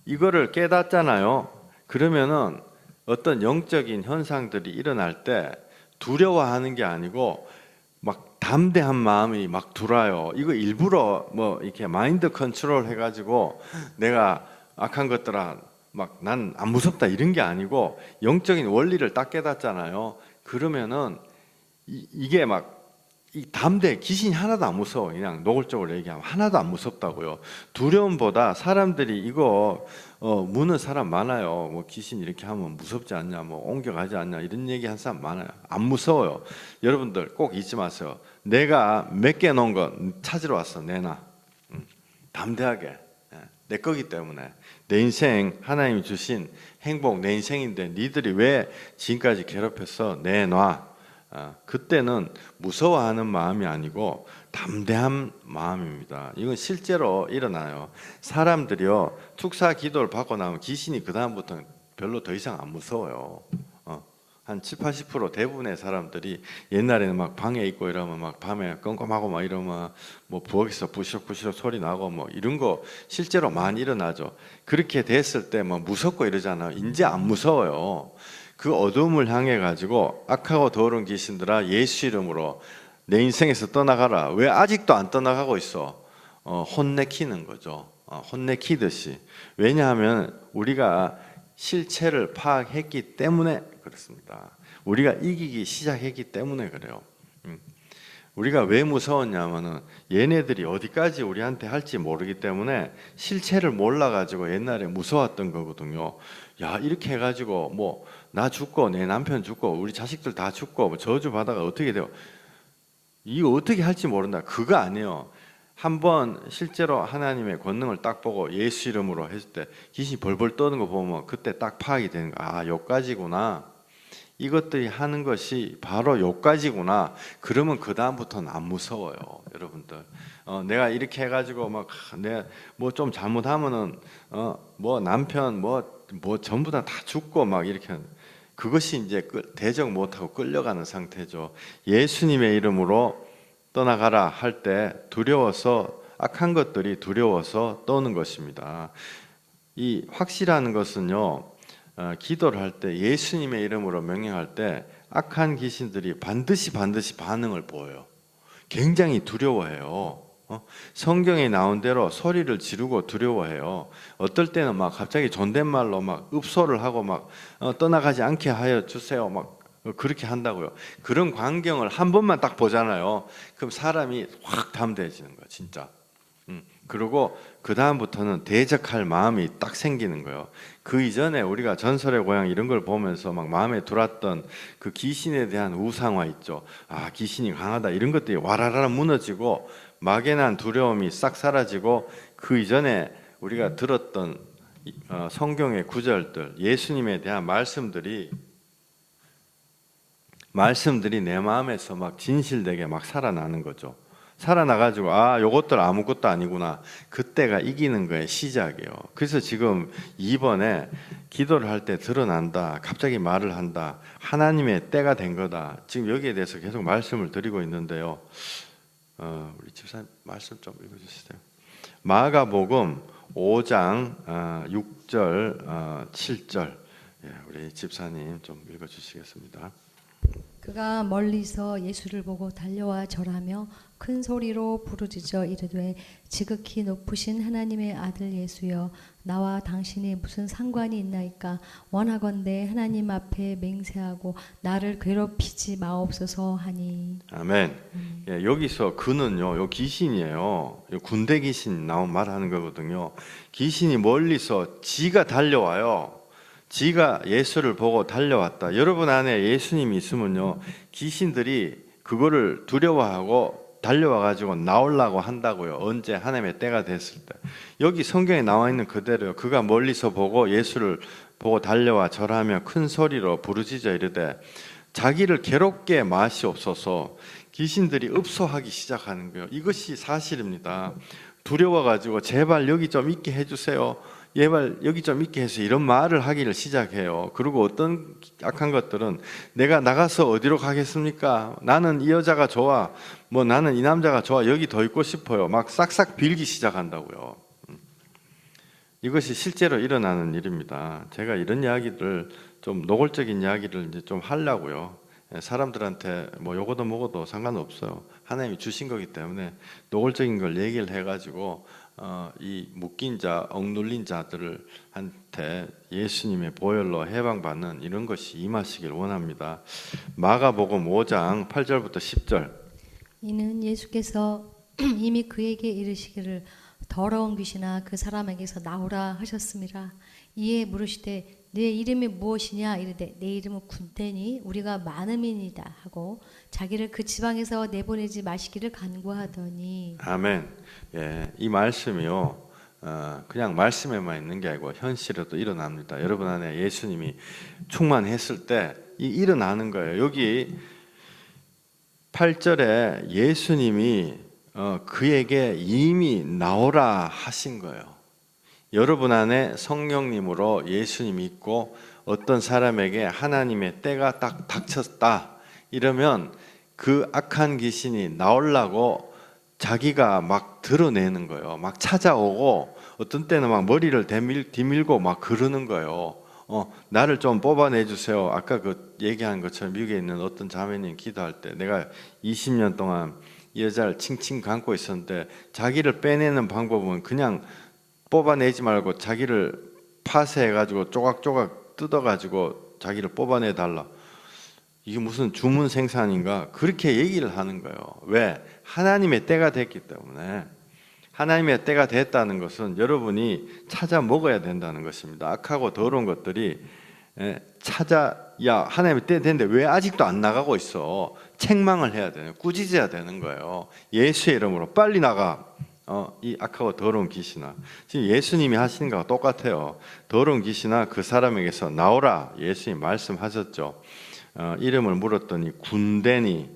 이거를 깨닫잖아요. 그러면은 어떤 영적인 현상들이 일어날 때 두려워하는 게 아니고 막 담대한 마음이 막 들어요. 이거 일부러 뭐 이렇게 마인드 컨트롤 해가지고 내가 악한 것들아 막 난 안 무섭다 이런 게 아니고 영적인 원리를 딱 깨닫잖아요. 그러면은 이게 막 이 담대, 귀신이 하나도 안 무서워. 그냥 노골적으로 얘기하면 하나도 안 무섭다고요. 두려움보다 사람들이 이거 무는 사람 많아요. 뭐 귀신 이렇게 하면 무섭지 않냐, 뭐 옮겨가지 않냐 이런 얘기 한 사람 많아요. 안 무서워요. 여러분들 꼭 잊지 마세요. 내가 몇 개 놓은 거 찾으러 왔어. 내놔. 담대하게. 내 거기 때문에 내 인생 하나님이 주신 행복 내 인생인데 니들이 왜 지금까지 괴롭혔어? 내놔. 그때는 무서워하는 마음이 아니고 담대한 마음입니다. 이건 실제로 일어나요. 사람들이요, 축사 기도를 받고 나면 귀신이 그 다음부터 별로 더 이상 안 무서워요. 한 70~80% 대부분의 사람들이 옛날에는 막 방에 있고 이러면 막 밤에 껌껌하고 막 이러면 뭐 부엌에서 부시럭부시럭 소리 나고 뭐 이런 거 실제로 많이 일어나죠. 그렇게 됐을 때 뭐 무섭고 이러잖아요. 이제 안 무서워요. 그 어둠을 향해 가지고 악하고 더러운 귀신들아 예수 이름으로 내 인생에서 떠나가라. 왜 아직도 안 떠나가고 있어? 혼내키는 거죠. 혼내키듯이. 왜냐하면 우리가 실체를 파악했기 때문에 그렇습니다. 우리가 이기기 시작했기 때문에 그래요. 우리가 왜 무서웠냐면은 얘네들이 어디까지 우리한테 할지 모르기 때문에 실체를 몰라가지고 옛날에 무서웠던 거거든요. 야, 이렇게 해가지고 뭐 나 죽고 내 남편 죽고 우리 자식들 다 죽고 뭐 저주 받아가 어떻게 돼요? 이거 어떻게 할지 모른다. 그거 아니에요. 한번 실제로 하나님의 권능을 딱 보고 예수 이름으로 했을 때 귀신이 벌벌 떠는 거 보면 그때 딱 파악이 되는 거야. 아, 요까지구나. 이것들이 하는 것이 바로 요까지구나. 그러면 그 다음부터는 안 무서워요, 여러분들. 내가 이렇게 해가지고 막 내가 뭐 좀 잘못하면은 뭐 남편 뭐 전부 다 죽고 막 이렇게 그것이 이제 대적 못하고 끌려가는 상태죠. 예수님의 이름으로 떠나가라 할 때 두려워서 악한 것들이 두려워서 떠오는 것입니다. 이 확실한 것은요, 기도를 할 때 예수님의 이름으로 명령할 때 악한 귀신들이 반드시 반응을 보여요. 굉장히 두려워해요. 성경에 나온 대로 소리를 지르고 두려워해요. 어떨 때는 막 갑자기 존댓말로 막 읍소를 하고 막 떠나가지 않게 하여 주세요. 막 그렇게 한다고요. 그런 광경을 한 번만 딱 보잖아요. 그럼 사람이 확 담대해지는 거야, 진짜. 그리고 그 다음부터는 대적할 마음이 딱 생기는 거예요. 그 이전에 우리가 전설의 고향 이런 걸 보면서 막 마음에 들었던 그 귀신에 대한 우상화 있죠. 아, 귀신이 강하다 이런 것들이 와라라 무너지고 막연한 두려움이 싹 사라지고 그 이전에 우리가 들었던 성경의 구절들, 예수님에 대한 말씀들이 내 마음에서 막 진실되게 막 살아나는 거죠. 살아나가지고 아, 요것들 아무것도 아니구나. 그때가 이기는 거의 시작이에요. 그래서 지금 이번에 기도를 할 때 드러난다. 갑자기 말을 한다. 하나님의 때가 된 거다. 지금 여기에 대해서 계속 말씀을 드리고 있는데요. 우리 집사님 말씀 좀 읽어주세요. 마가복음 5장 6절 7절 우리 집사님 좀 읽어주시겠습니다. 그가 멀리서 예수를 보고 달려와 절하며 큰 소리로 부르짖어 이르되 지극히 높으신 하나님의 아들 예수여, 나와 당신이 무슨 상관이 있나이까? 원하건대 하나님 앞에 맹세하고 나를 괴롭히지 마옵소서 하니. 아멘. 예, 여기서 그는요, 요 귀신이에요. 요 군대 귀신 나온 말하는 거거든요. 귀신이 멀리서 지가 달려와요. 지가 예수를 보고 달려왔다. 여러분 안에 예수님이 있으면요, 귀신들이 그거를 두려워하고 달려와가지고 나오려고 한다고요. 언제 하나님의 때가 됐을 때. 여기 성경에 나와 있는 그대로요. 그가 멀리서 보고 예수를 보고 달려와 절하며 큰 소리로 부르짖어 이르되 자기를 괴롭게 마시옵소서. 귀신들이 읍소하기 시작하는 거예요. 이것이 사실입니다. 두려워가지고 제발 여기 좀 있게 해주세요. 제발 여기 좀 있게 해서 이런 말을 하기를 시작해요. 그리고 어떤 악한 것들은 내가 나가서 어디로 가겠습니까? 나는 이 여자가 좋아. 뭐 나는 이 남자가 좋아. 여기 더 있고 싶어요. 막 싹싹 빌기 시작한다고요. 이것이 실제로 일어나는 일입니다. 제가 이런 이야기를 좀 노골적인 이야기를 이제 좀 하려고요. 사람들한테 뭐 요거도 뭐고도 상관없어요. 하나님이 주신 거기 때문에 노골적인 걸 얘기를 해가지고 이 묶인 자, 억눌린 자들한테 예수님의 보혈로 해방받는 이런 것이 임하시길 원합니다. 마가복음 5장 8절부터 10절. 이는 예수께서 이미 그에게 이르시기를 더러운 귀신아 그 사람에게서 나오라 하셨습니다. 이에 물으시되 네 이름이 무엇이냐 이르되 내 이름은 군대니 우리가 많음이니이다 하고 자기를 그 지방에서 내보내지 마시기를 간구하더니. 아멘. 예, 이 말씀이요 그냥 말씀에만 있는 게 아니고 현실에도 일어납니다. 여러분 안에 예수님이 충만했을 때 일어나는 거예요. 여기 8절에 예수님이 그에게 이미 나오라 하신 거예요. 여러분 안에 성령님으로 예수님이 있고 어떤 사람에게 하나님의 때가 딱 닥쳤다 이러면 그 악한 귀신이 나오려고 자기가 막 드러내는 거예요. 막 찾아오고 어떤 때는 막 머리를 디밀고 막 그러는 거예요. 나를 좀 뽑아내 주세요. 아까 그 얘기한 것처럼 미국에 있는 어떤 자매님 기도할 때 내가 20년 동안 이 여자를 칭칭 감고 있었는데 자기를 빼내는 방법은 그냥 뽑아내지 말고 자기를 파쇄해가지고 조각조각 뜯어가지고 자기를 뽑아내 달라. 이게 무슨 주문 생산인가? 그렇게 얘기를 하는 거예요. 왜? 하나님의 때가 됐기 때문에. 하나님의 때가 됐다는 것은 여러분이 찾아 먹어야 된다는 것입니다. 악하고 더러운 것들이 하나님의 때 됐는데 왜 아직도 안 나가고 있어? 책망을 해야 되는, 꾸짖어야 되는 거예요. 예수의 이름으로 빨리 나가. 이 악하고 더러운 귀신아. 지금 예수님이 하시는 거와 똑같아요. 더러운 귀신아 그 사람에게서 나오라. 예수님 말씀하셨죠. 이름을 물었더니 군대니.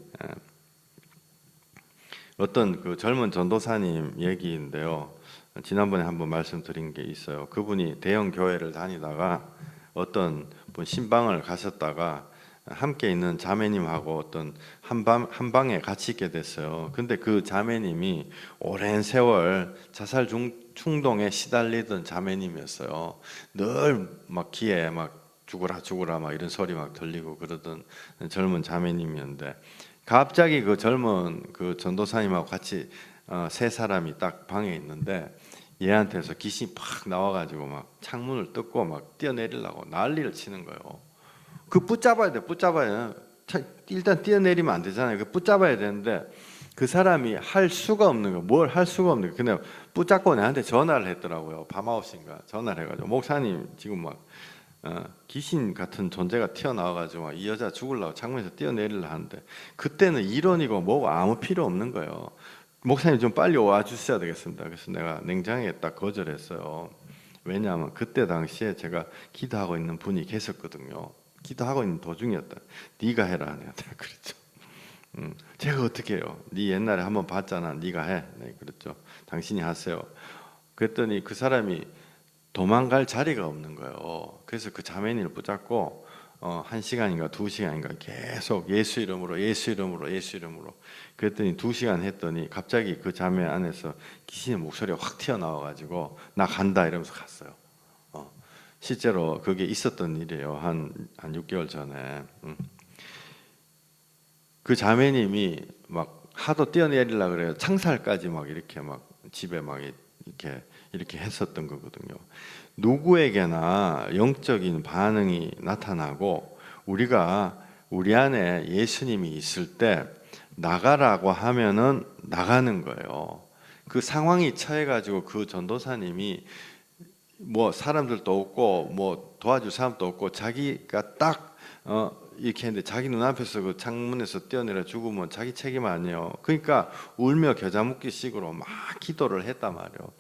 어떤 그 젊은 전도사님 얘기인데요. 지난번에 한번 말씀드린 게 있어요. 그분이 대형 교회를 다니다가 어떤 분 신방을 가셨다가 함께 있는 자매님하고 어떤 한 방에 같이 있게 됐어요. 근데 그 자매님이 오랜 세월 자살 충동에 시달리던 자매님이었어요. 늘 막 귀에 막 죽으라 막 이런 소리 막 들리고 그러던 젊은 자매님이었는데 갑자기 그 젊은 그 전도사님하고 같이 세 사람이 딱 방에 있는데 얘한테서 귀신이 팍 나와가지고 막 창문을 뜯고 막 뛰어내리려고 난리를 치는 거예요. 그 붙잡아야 돼. 일단 뛰어내리면 안 되잖아요. 그 붙잡아야 되는데 그 사람이 할 수가 없는 거예요. 뭘 할 수가 없는 거예요. 그냥 붙잡고 내한테 전화를 했더라고요. 밤 9시인가 전화를 해가지고 목사님 지금 막 귀신 같은 존재가 튀어나와가지고 막 이 여자 죽으려고 창문에서 뛰어내리려 하는데 그때는 이론이고 뭐고 아무 필요 없는 거예요. 목사님 좀 빨리 와주셔야 되겠습니다. 그래서 내가 냉정하게 딱 거절했어요. 왜냐하면 그때 당시에 제가 기도하고 있는 분이 계셨거든요. 기도하고 있는 도중이었다. 네가 해라. 내가 그랬죠. 제가 어떻게 해요? 네 옛날에 한번 봤잖아. 네가 해. 네, 그랬죠. 당신이 하세요. 그랬더니 그 사람이 도망갈 자리가 없는 거예요. 그래서 그 자매님을 붙잡고 1시간인가 2시간인가 계속 예수 이름으로 그랬더니 2시간 했더니 갑자기 그 자매 안에서 귀신의 목소리가 확 튀어나와가지고 나 간다 이러면서 갔어요. 실제로 그게 있었던 일이에요. 한 6개월 전에. 그 자매님이 막 하도 뛰어내리려고 그래요. 창살까지 막 이렇게 막 집에 막 이렇게 했었던 거거든요. 누구에게나 영적인 반응이 나타나고 우리가 우리 안에 예수님이 있을 때 나가라고 하면은 나가는 거예요. 그 상황이 처해가지고 그 전도사님이 뭐 사람들도 없고 뭐 도와줄 사람도 없고 자기가 딱 이렇게 했는데 자기 눈앞에서 그 창문에서 뛰어내려 죽으면 자기 책임 아니에요. 그러니까 울며 겨자 먹기 식으로 막 기도를 했단 말이에요.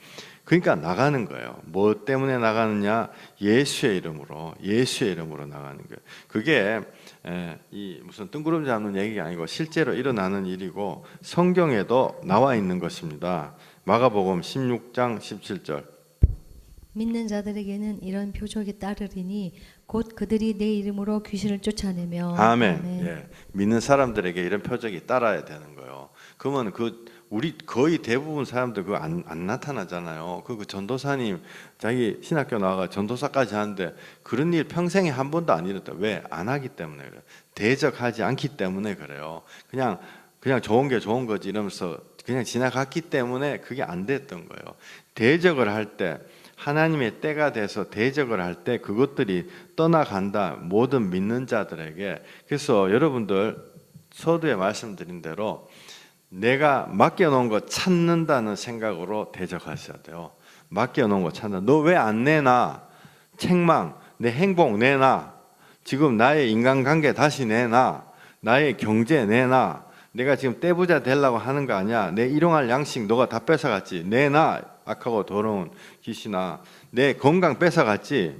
그러니까 나가는 거예요. 뭐 때문에 나가느냐? 예수의 이름으로 나가는 거예요. 그게 이 무슨 뜬구름 잡는 얘기가 아니고 실제로 일어나는 일이고 성경에도 나와 있는 것입니다. 마가복음 16장 17절. 믿는 자들에게는 이런 표적이 따르리니 곧 그들이 내 이름으로 귀신을 쫓아내며 아멘. 예. 믿는 사람들에게 이런 표적이 따라야 되는 거예요. 그러면 우리 거의 대부분 사람들 그거 안 나타나잖아요. 그 전도사님 자기 신학교 나와가 전도사까지 하는데 그런 일 평생에 한 번도 안 일었다. 왜? 안 하기 때문에 그래요. 대적하지 않기 때문에 그래요. 그냥 좋은 게 좋은 거지 이러면서 그냥 지나갔기 때문에 그게 안 됐던 거예요. 대적을 할 때 하나님의 때가 돼서 대적을 할 때 그것들이 떠나간다. 모든 믿는 자들에게. 그래서 여러분들 서두에 말씀드린 대로 내가 맡겨놓은 거 찾는다는 생각으로 대적하셔야 돼요. 맡겨놓은 거 찾는다. 너 왜 안 내놔? 책망, 내 행복 내놔. 지금 나의 인간관계 다시 내놔. 나의 경제 내놔. 내가 지금 떼부자 되려고 하는 거 아니야. 내 일용할 양식 너가 다 뺏어갔지. 내놔. 악하고 더러운 귀신아, 내 건강 뺏어갔지.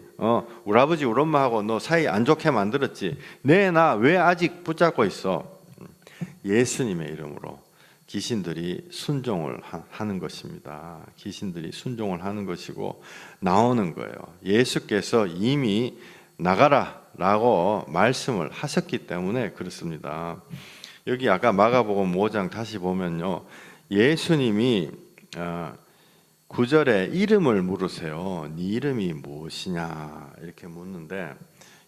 우리 아버지 우리 엄마하고 너 사이 안 좋게 만들었지. 내놔. 왜 아직 붙잡고 있어? 예수님의 이름으로 귀신들이 순종을 하는 것입니다. 귀신들이 순종을 하는 것이고 나오는 거예요. 예수께서 이미 나가라라고 말씀을 하셨기 때문에 그렇습니다. 여기 아까 마가복음 5장 다시 보면요, 예수님이 9절에 이름을 물으세요. 네 이름이 무엇이냐 이렇게 묻는데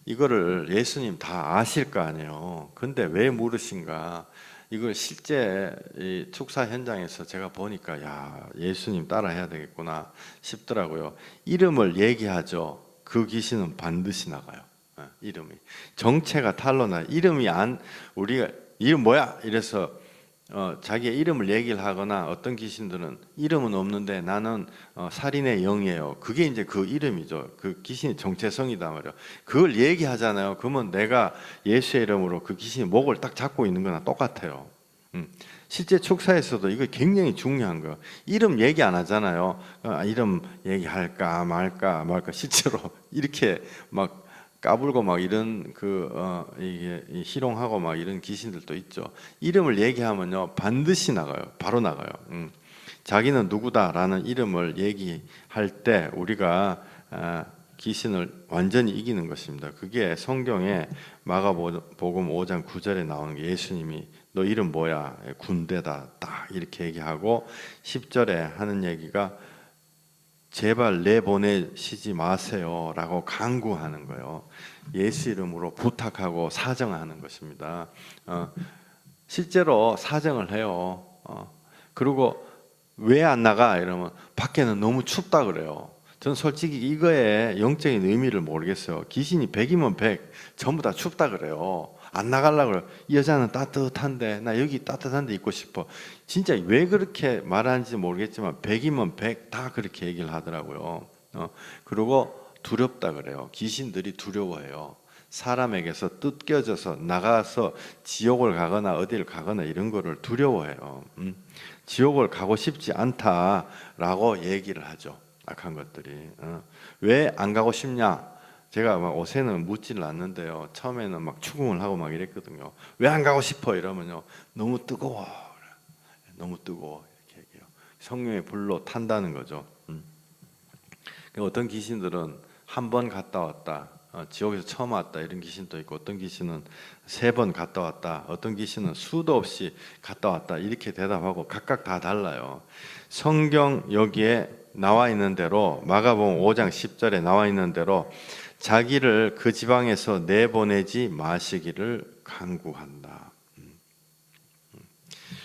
이거를 예수님 다 아실 거 아니에요. 근데 왜 물으신가? 이걸 실제 이 축사 현장에서 제가 보니까 야, 예수님 따라 해야 되겠구나 싶더라고요. 이름을 얘기하죠. 그 귀신은 반드시 나가요. 이름이 정체가 탄로나 이름이 우리가 이름 뭐야? 이래서 자기의 이름을 얘기를 하거나 어떤 귀신들은 이름은 없는데 나는 살인의 영이에요. 그게 이제 그 이름이죠. 그 귀신의 정체성이다 말이에요. 그걸 얘기하잖아요. 그러면 내가 예수의 이름으로 그 귀신의 목을 딱 잡고 있는 거나 똑같아요. 실제 축사에서도 이거 굉장히 중요한 거예요. 이름 얘기 안 하잖아요. 이름 얘기할까 말까 실제로 이렇게 막 까불고 막 이런 이게 희롱하고 막 이런 귀신들도 있죠. 이름을 얘기하면요 반드시 나가요. 바로 나가요. 자기는 누구다라는 이름을 얘기할 때 우리가 귀신을 완전히 이기는 것입니다. 그게 성경에 마가복음 5장 9절에 나오는 게 예수님이 너 이름 뭐야? 군대다. 딱 이렇게 얘기하고 10절에 하는 얘기가 제발 내보내시지 마세요 라고 간구하는 거예요. 예수 이름으로 부탁하고 사정하는 것입니다. 실제로 사정을 해요. 그리고 왜 안 나가? 이러면 밖에는 너무 춥다 그래요. 저는 솔직히 이거에 영적인 의미를 모르겠어요. 귀신이 100이면 100 전부 다 춥다 그래요. 안 나가려고 그래요. 이 여자는 따뜻한데 나 여기 따뜻한 데 있고 싶어. 진짜 왜 그렇게 말하는지 모르겠지만 100이면 100 다 그렇게 얘기를 하더라고요. 그리고 두렵다 그래요. 귀신들이 두려워해요. 사람에게서 뜯겨져서 나가서 지옥을 가거나 어디를 가거나 이런 거를 두려워해요. 지옥을 가고 싶지 않다라고 얘기를 하죠. 악한 것들이. 왜 안 가고 싶냐? 제가 막 옷에는 묻지를 않는데요. 처음에는 막 추궁을 하고 막 이랬거든요. 왜 안 가고 싶어? 이러면요. 너무 뜨거워. 너무 뜨거워. 이렇게 얘기해요. 성령의 불로 탄다는 거죠. 어떤 귀신들은 한 번 갔다 왔다. 지옥에서 처음 왔다. 이런 귀신도 있고 어떤 귀신은 3번 갔다 왔다. 어떤 귀신은 수도 없이 갔다 왔다. 이렇게 대답하고 각각 다 달라요. 성경 여기에 나와 있는 대로 마가복음 5장 10절에 나와 있는 대로 자기를 그 지방에서 내보내지 마시기를 간구한다.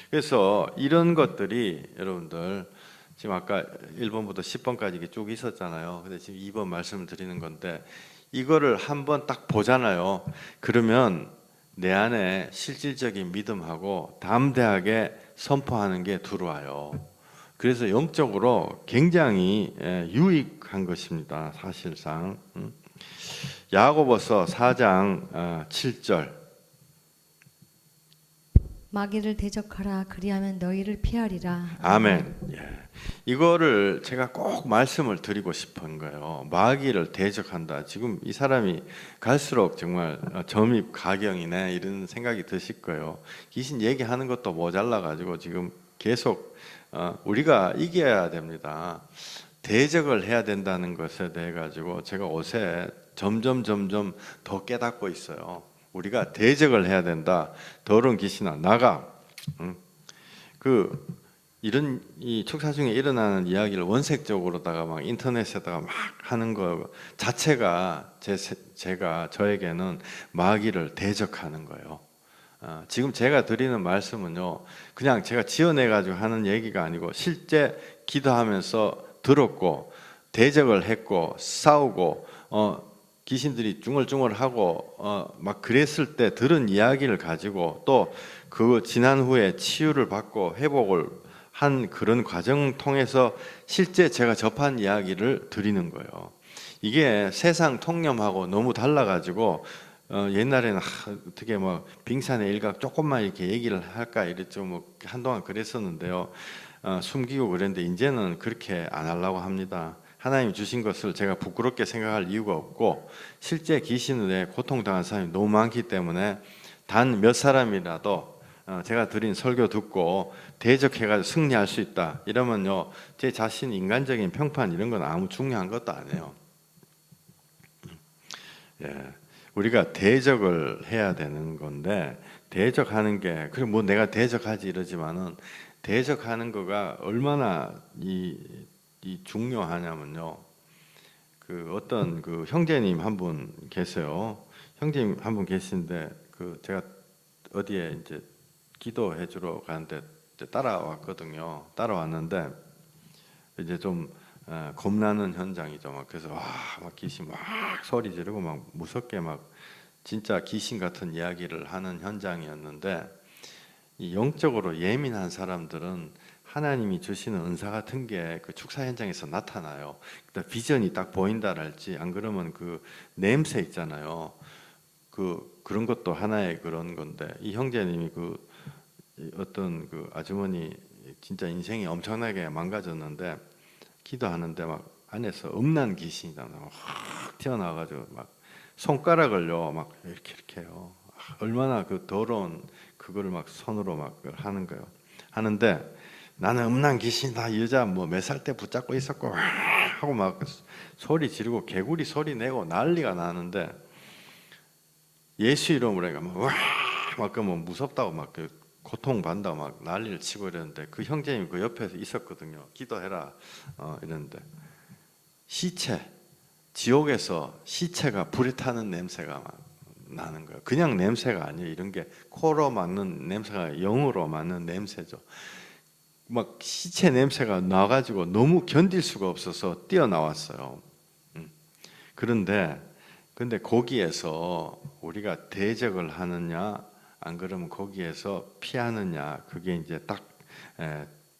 그래서 이런 것들이 여러분들 지금 아까 1번부터 10번까지 이게 쭉 있었잖아요. 근데 지금 2번 말씀을 드리는 건데 이거를 한번 딱 보잖아요. 그러면 내 안에 실질적인 믿음하고 담대하게 선포하는 게 들어와요. 그래서 영적으로 굉장히 유익한 것입니다. 사실상. 야고보서 4장 7절 마귀를 대적하라 그리하면 너희를 피하리라. 아멘. 이거를 제가 꼭 말씀을 드리고 싶은 거예요. 마귀를 대적한다. 지금 이 사람이 갈수록 정말 점입 가경이네 이런 생각이 드실 거예요. 귀신 얘기하는 것도 모자라 가지고 지금 계속 우리가 이겨야 됩니다. 대적을 해야 된다는 것에 대해 가지고 제가 옷에 점점 더 깨닫고 있어요. 우리가 대적을 해야 된다. 더러운 귀신아 나가. 이런 이 축사 중에 일어나는 이야기를 원색적으로다가 막 인터넷에다가 막 하는 거 자체가 제가 저에게는 마귀를 대적하는 거예요. 지금 제가 드리는 말씀은요, 그냥 제가 지어내 가지고 하는 얘기가 아니고 실제 기도하면서 들었고 대적을 했고 싸우고 귀신들이 중얼중얼하고 막 그랬을 때 들은 이야기를 가지고 또 그 지난 후에 치유를 받고 회복을 한 그런 과정 통해서 실제 제가 접한 이야기를 드리는 거예요. 이게 세상 통념하고 너무 달라가지고 옛날에는 어떻게 뭐 빙산의 일각 조금만 이렇게 얘기를 할까 이랬죠. 뭐 한동안 그랬었는데요. 숨기고 그랬는데 이제는 그렇게 안 하려고 합니다. 하나님이 주신 것을 제가 부끄럽게 생각할 이유가 없고 실제 귀신에 고통당한 사람이 너무 많기 때문에 단 몇 사람이라도 제가 드린 설교 듣고 대적해가지고 승리할 수 있다 이러면요, 제 자신 인간적인 평판 이런 건 아무 중요한 것도 아니에요. 우리가 대적을 해야 되는 건데 대적하는 게 그래 뭐 내가 대적하지 이러지만은 대적하는 거가 얼마나 이 중요하냐면요. 그 어떤 그 형제님 한 분 계세요. 형제님 한 분 계신데 그 제가 어디에 이제 기도해 주러 가는데 따라왔거든요. 따라왔는데 이제 좀 겁나는 현장이죠. 막 그래서 막 귀신 막 소리 지르고 막 무섭게 막 진짜 귀신 같은 이야기를 하는 현장이었는데 이 영적으로 예민한 사람들은 하나님이 주시는 은사 같은 게 그 축사 현장에서 나타나요. 그러니까 비전이 딱 보인다랄지 안 그러면 그 냄새 있잖아요. 그런 것도 하나의 그런 건데 이 형제님이 어떤 그 아주머니 진짜 인생이 엄청나게 망가졌는데 기도하는데 막 안에서 음란 귀신이다 확 튀어나와가지고 막 손가락을요 막 이렇게 해요. 얼마나 그 더러운 그거를 막 손으로 막 하는 거예요. 하는데 나는 음란 귀신이다. 이 여자 뭐 몇 살 때 붙잡고 있었고 하고 막 소리 지르고 개구리 소리 내고 난리가 나는데 예수 이름으로 해가 막 뭐 무섭다고 막 고통 받는다고 막 난리를 치고 이러는데 그 형제님이 그 옆에서 있었거든요. 기도해라 이러는데 시체 지옥에서 시체가 불에 타는 냄새가 막 나는 거예요. 그냥 냄새가 아니에요. 이런 게 코로 맡는 냄새가 영으로 맡는 냄새죠. 막 시체 냄새가 나가지고 너무 견딜 수가 없어서 뛰어나왔어요. 근데 거기에서 우리가 대적을 하느냐 안 그러면 거기에서 피하느냐 그게 이제 딱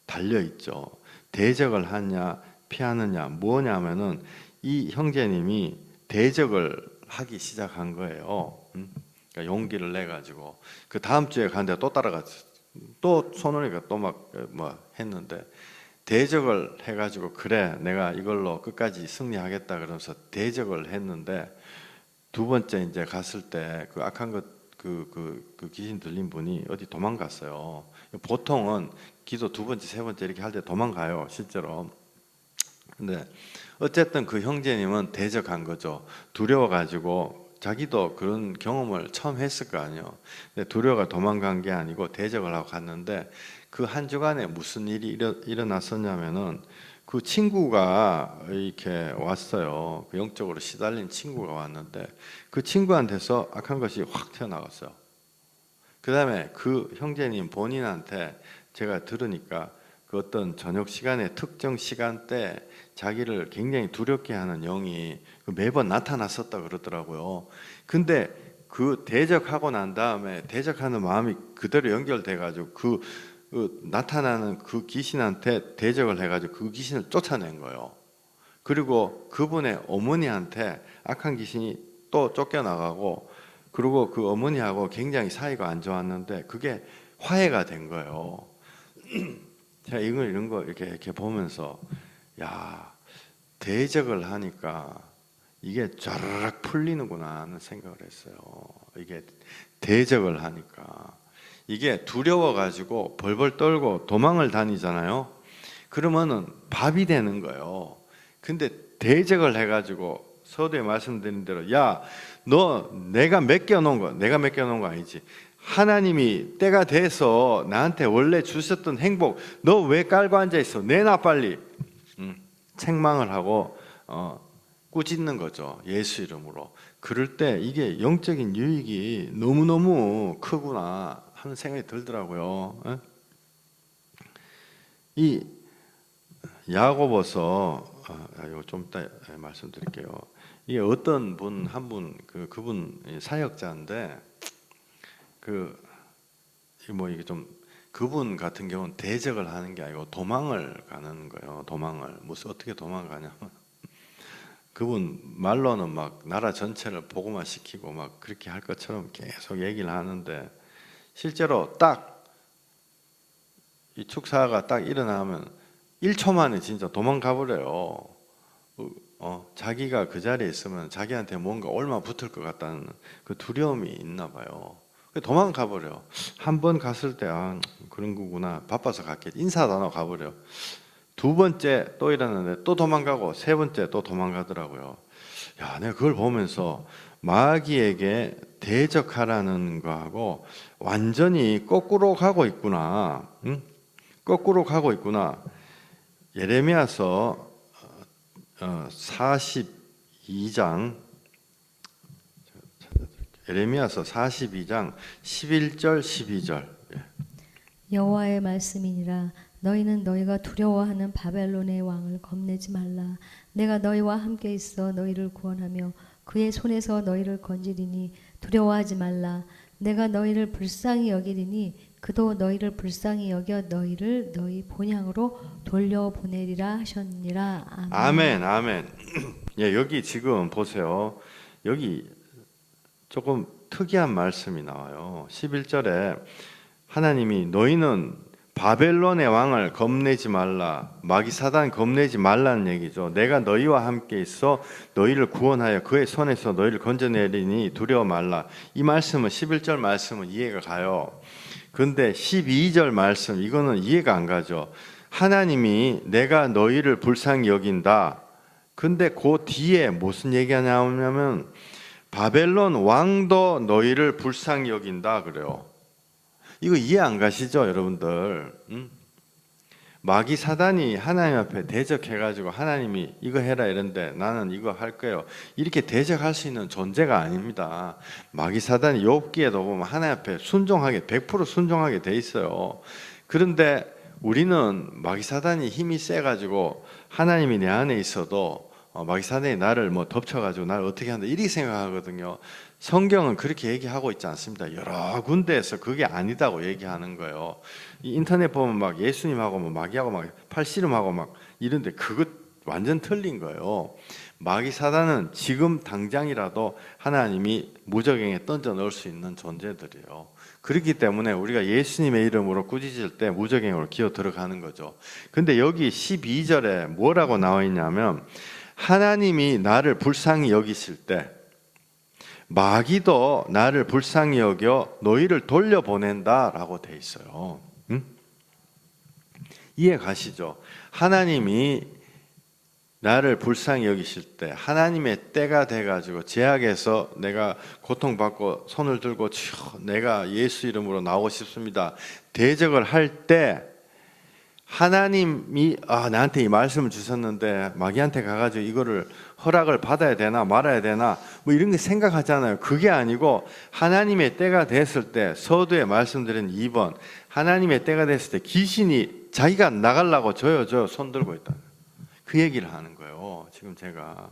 달려 있죠. 대적을 하냐 피하느냐 뭐냐면은 이 형제님이 대적을 하기 시작한 거예요. 그러니까 용기를 내 가지고 그 다음 주에 가는데 또 따라갔어. 또 손원이가 또 막 뭐 했는데 대적을 해가지고 그래 내가 이걸로 끝까지 승리하겠다 그러면서 대적을 했는데 두 번째 이제 갔을 때 그 악한 것 그 귀신 들린 분이 어디 도망갔어요. 보통은 기도 두 번째 세 번째 이렇게 할 때 도망가요 실제로. 근데 어쨌든 그 형제님은 대적한 거죠. 두려워가지고 자기도 그런 경험을 처음 했을 거 아니에요. 근데 두려워가 도망간 게 아니고 대적을 하고 갔는데 그 한 주간에 무슨 일이 일어났었냐면은 그 친구가 이렇게 왔어요. 그 영적으로 시달린 친구가 왔는데 그 친구한테서 악한 것이 확 튀어나갔어요. 그 다음에 그 형제님 본인한테 제가 들으니까 그 어떤 저녁 시간에 특정 시간대 자기를 굉장히 두렵게 하는 영이 매번 나타났었다 그러더라고요. 근데 그 대적하고 난 다음에 대적하는 마음이 그대로 연결돼 가지고 나타나는 그 귀신한테 대적을 해가지고 그 귀신을 쫓아낸 거예요. 그리고 그분의 어머니한테 악한 귀신이 또 쫓겨나가고, 그리고 그 어머니하고 굉장히 사이가 안 좋았는데 그게 화해가 된 거예요. 제가 이런 거 이렇게 보면서, 야, 대적을 하니까 이게 쫘르륵 풀리는구나 하는 생각을 했어요. 이게 대적을 하니까 이게 두려워가지고 벌벌 떨고 도망을 다니잖아요. 그러면은 밥이 되는 거예요. 근데 대적을 해가지고 서두에 말씀드린 대로, 야, 너 내가 맡겨놓은 거 아니지. 하나님이 때가 돼서 나한테 원래 주셨던 행복, 너 왜 깔고 앉아 있어? 내놔 빨리. 책망을 하고 꾸짖는 거죠. 예수 이름으로. 그럴 때 이게 영적인 유익이 너무너무 크구나 하는 생각이 들더라고요. 이 야고보서, 이거 좀 이따 말씀드릴게요. 이게 어떤 분 한 분, 그분 사역자인데, 이게 좀, 그분 같은 경우는 대적을 하는 게 아니고 도망을 가는 거예요. 도망을. 무슨 어떻게 도망가냐면, 그분 말로는 막 나라 전체를 복음화 시키고 막 그렇게 할 것처럼 계속 얘기를 하는데, 실제로 딱 이 축사가 딱 일어나면 1초 만에 진짜 도망가 버려요. 자기가 그 자리에 있으면 자기한테 뭔가 올마 붙을 것 같다는 그 두려움이 있나 봐요. 도망가 버려. 한 번 갔을 때 그런 거구나, 바빠서 갔겠지, 인사도 안 하고 가버려. 두 번째 또 일어났는데 또 도망가고, 세 번째 또 도망가더라고요. 야, 내가 그걸 보면서 마귀에게 대적하라는 거하고 완전히 거꾸로 가고 있구나. 거꾸로 가고 있구나. 예레미야서 42장, 예레미야서 42장 11절 12절. 여호와의 말씀이니라. 너희는 너희가 두려워하는 바벨론의 왕을 겁내지 말라. 내가 너희와 함께 있어 너희를 구원하며 그의 손에서 너희를 건지리니 두려워하지 말라. 내가 너희를 불쌍히 여기리니 그도 너희를 불쌍히 여겨 너희를 너희 본향으로 돌려보내리라 하셨느니라. 아멘. 아멘, 아멘. 예, 여기 지금 보세요. 여기 조금 특이한 말씀이 나와요. 11절에 하나님이 너희는 바벨론의 왕을 겁내지 말라, 마귀 사단 겁내지 말라는 얘기죠. 내가 너희와 함께 있어 너희를 구원하여 그의 손에서 너희를 건져내리니 두려워 말라. 이 말씀은 11절 말씀은 이해가 가요. 근데 12절 말씀, 이거는 이해가 안 가죠. 하나님이 내가 너희를 불쌍히 여긴다. 근데 그 뒤에 무슨 얘기가 나오냐면 바벨론 왕도 너희를 불쌍히 여긴다 그래요. 이거 이해 안 가시죠, 여러분들? 마귀 사단이 하나님 앞에 대적해가지고 하나님이 이거 해라 이런데 나는 이거 할 거예요, 이렇게 대적할 수 있는 존재가 아닙니다. 마귀 사단이 욥기에도 보면 하나님 앞에 순종하게 100% 순종하게 돼 있어요. 그런데 우리는 마귀 사단이 힘이 세가지고 하나님이 내 안에 있어도 마귀 사단이 나를 덮쳐가지고 나를 어떻게 한다 이렇게 생각하거든요. 성경은 그렇게 얘기하고 있지 않습니다. 여러 군데에서 그게 아니다고 얘기하는 거예요. 이 인터넷 보면 막 예수님하고 마귀하고 막 팔씨름하고 막 이런데 그거 완전 틀린 거예요. 마귀 사단은 지금 당장이라도 하나님이 무저갱에 던져 넣을 수 있는 존재들이에요. 그렇기 때문에 우리가 예수님의 이름으로 꾸짖을 때 무저갱으로 기어 들어가는 거죠. 근데 여기 12절에 뭐라고 나와 있냐면 하나님이 나를 불쌍히 여기실 때 마귀도 나를 불쌍히 여겨 너희를 돌려보낸다라고 돼 있어요. 이해 가시죠? 하나님이 나를 불쌍히 여기실 때, 하나님의 때가 돼가지고 제약에서 내가 고통받고 손을 들고 내가 예수 이름으로 나오고 싶습니다, 대적을 할 때 하나님이 나한테 이 말씀을 주셨는데 마귀한테 가가지고 이거를 허락을 받아야 되나 말아야 되나 이런 게 생각하잖아요. 그게 아니고 하나님의 때가 됐을 때, 서두에 말씀드린 2번 하나님의 때가 됐을 때 귀신이 자기가 나가려고 저요 손 들고 있다, 그 얘기를 하는 거예요. 지금 제가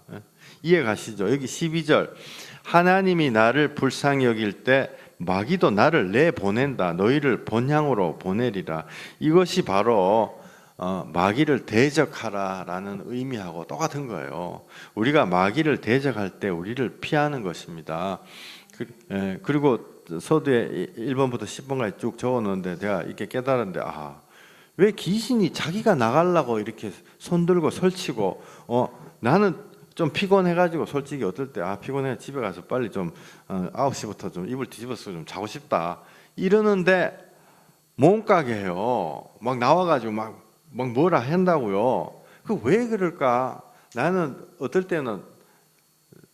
이해 가시죠? 여기 12절 하나님이 나를 불쌍히 여길 때 마귀도 나를 내보낸다. 너희를 본향으로 보내리라. 이것이 바로 마귀를 대적하라라는 의미하고 똑같은 거예요. 우리가 마귀를 대적할 때 우리를 피하는 것입니다. 그리고 서두에 1번부터 10번까지 쭉 적어놓는데 내가 이렇게 깨달았는데 왜 귀신이 자기가 나가려고 이렇게 손들고 설치고 나는 좀 피곤해가지고 솔직히 어떨 때 피곤해 집에 가서 빨리 좀 9시부터 좀 이불 뒤집어서 좀 자고 싶다 이러는데 몸가게 해요. 막 나와가지고 막 뭐라 한다고요. 그 왜 그럴까? 나는 어떨 때는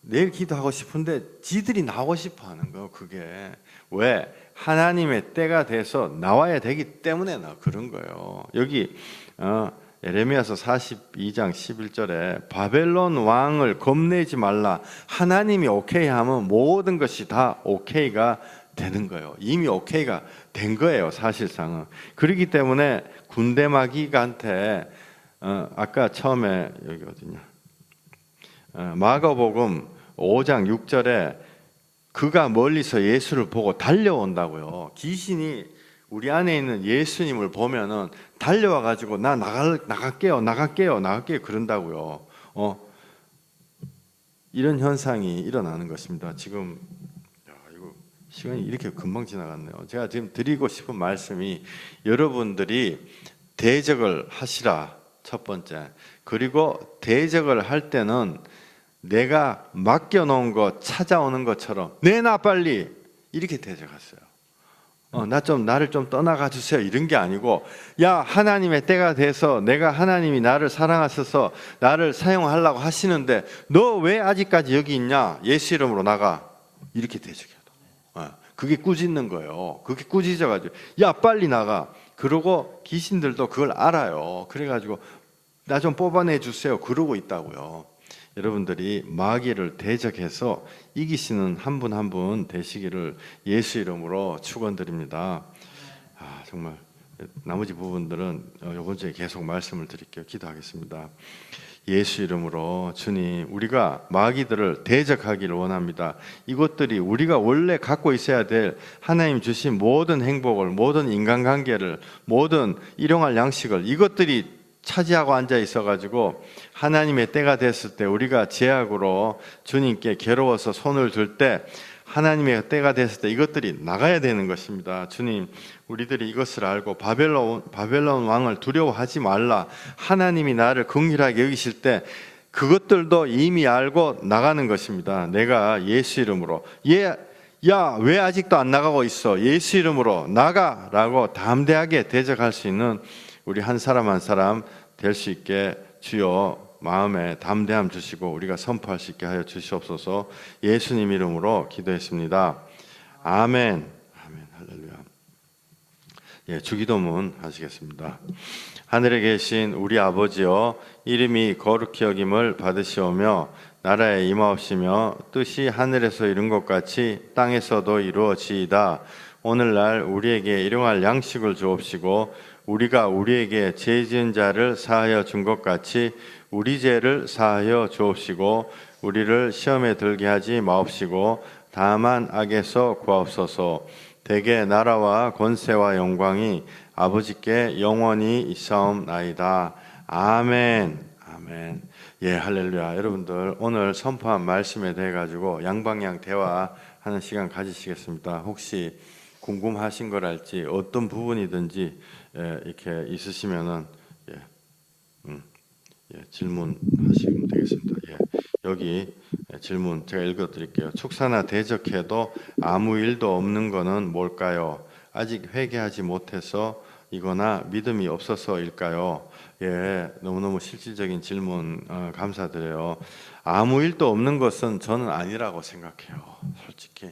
내일 기도하고 싶은데 지들이 나오고 싶어 하는 거. 그게 왜? 하나님의 때가 돼서 나와야 되기 때문에 그런 거예요. 여기 예레미야서 42장 11절에 바벨론 왕을 겁내지 말라. 하나님이 오케이 하면 모든 것이 다 오케이가 되는 거예요. 이미 오케이가 된 거예요, 사실상은. 그렇기 때문에 군대 마귀한테 아까 처음에 여기 어디냐? 마가복음 5장 6절에 그가 멀리서 예수를 보고 달려온다고요. 귀신이 우리 안에 있는 예수님을 보면은 달려와 가지고 나 나갈게요 그런다고요. 이런 현상이 일어나는 것입니다. 지금 이거 시간이 이렇게 금방 지나갔네요. 제가 지금 드리고 싶은 말씀이 여러분들이 대적을 하시라. 첫 번째. 그리고 대적을 할 때는 내가 맡겨놓은 거 찾아오는 것처럼 내놔 빨리 이렇게 대적하세요. 나를 좀 떠나가 주세요 이런 게 아니고 야 하나님의 때가 돼서 내가 하나님이 나를 사랑하셔서 나를 사용하려고 하시는데 너 왜 아직까지 여기 있냐? 예수 이름으로 나가 이렇게 대적해요. 그게 꾸짖는 거예요. 그게 꾸짖어가지고 야 빨리 나가. 그러고 귀신들도 그걸 알아요. 그래가지고 나 좀 뽑아내 주세요 그러고 있다고요. 여러분들이 마귀를 대적해서 이기시는 한 분 한 분 되시기를 예수 이름으로 축원드립니다. 정말 나머지 부분들은 이번 주에 계속 말씀을 드릴게요. 기도하겠습니다. 예수 이름으로 주님, 우리가 마귀들을 대적하기를 원합니다. 이것들이 우리가 원래 갖고 있어야 될 하나님 주신 모든 행복을, 모든 인간관계를, 모든 일용할 양식을 이것들이 차지하고 앉아 있어가지고 하나님의 때가 됐을 때 우리가 제약으로 주님께 괴로워서 손을 들 때 하나님의 때가 됐을 때 이것들이 나가야 되는 것입니다. 주님, 우리들이 이것을 알고 바벨론 왕을 두려워하지 말라. 하나님이 나를 긍휼하게 여기실 때 그것들도 이미 알고 나가는 것입니다. 내가 예수 이름으로 야, 왜 아직도 안 나가고 있어? 예수 이름으로 나가라고 담대하게 대적할 수 있는 우리 한 사람 한 사람 될 수 있게 주여 마음에 담대함 주시고 우리가 선포할 수 있게 하여 주시옵소서. 예수님 이름으로 기도했습니다. 아멘. 아멘. 할렐루야. 주기도문 하시겠습니다. 하늘에 계신 우리 아버지여, 이름이 거룩히 여김을 받으시오며 나라에 임하옵시며 뜻이 하늘에서 이룬 것 같이 땅에서도 이루어지이다. 오늘날 우리에게 일용할 양식을 주옵시고 우리가 우리에게 죄 지은 자를 사하여 준 것 같이 우리 죄를 사하여 주옵시고 우리를 시험에 들게 하지 마옵시고 다만 악에서 구하옵소서. 대개 나라와 권세와 영광이 아버지께 영원히 있사옵나이다. 아멘. 아멘. 할렐루야. 여러분들 오늘 선포한 말씀에 대해 가지고 양방향 대화하는 시간 가지시겠습니다. 혹시 궁금하신 거랄지 어떤 부분이든지 이렇게 있으시면은 질문하시면 되겠습니다. 여기 질문 제가 읽어드릴게요. 축사나 대적해도 아무 일도 없는 거는 뭘까요? 아직 회개하지 못해서 이거나 믿음이 없어서일까요? 너무너무 실질적인 질문 감사드려요. 아무 일도 없는 것은 저는 아니라고 생각해요. 솔직히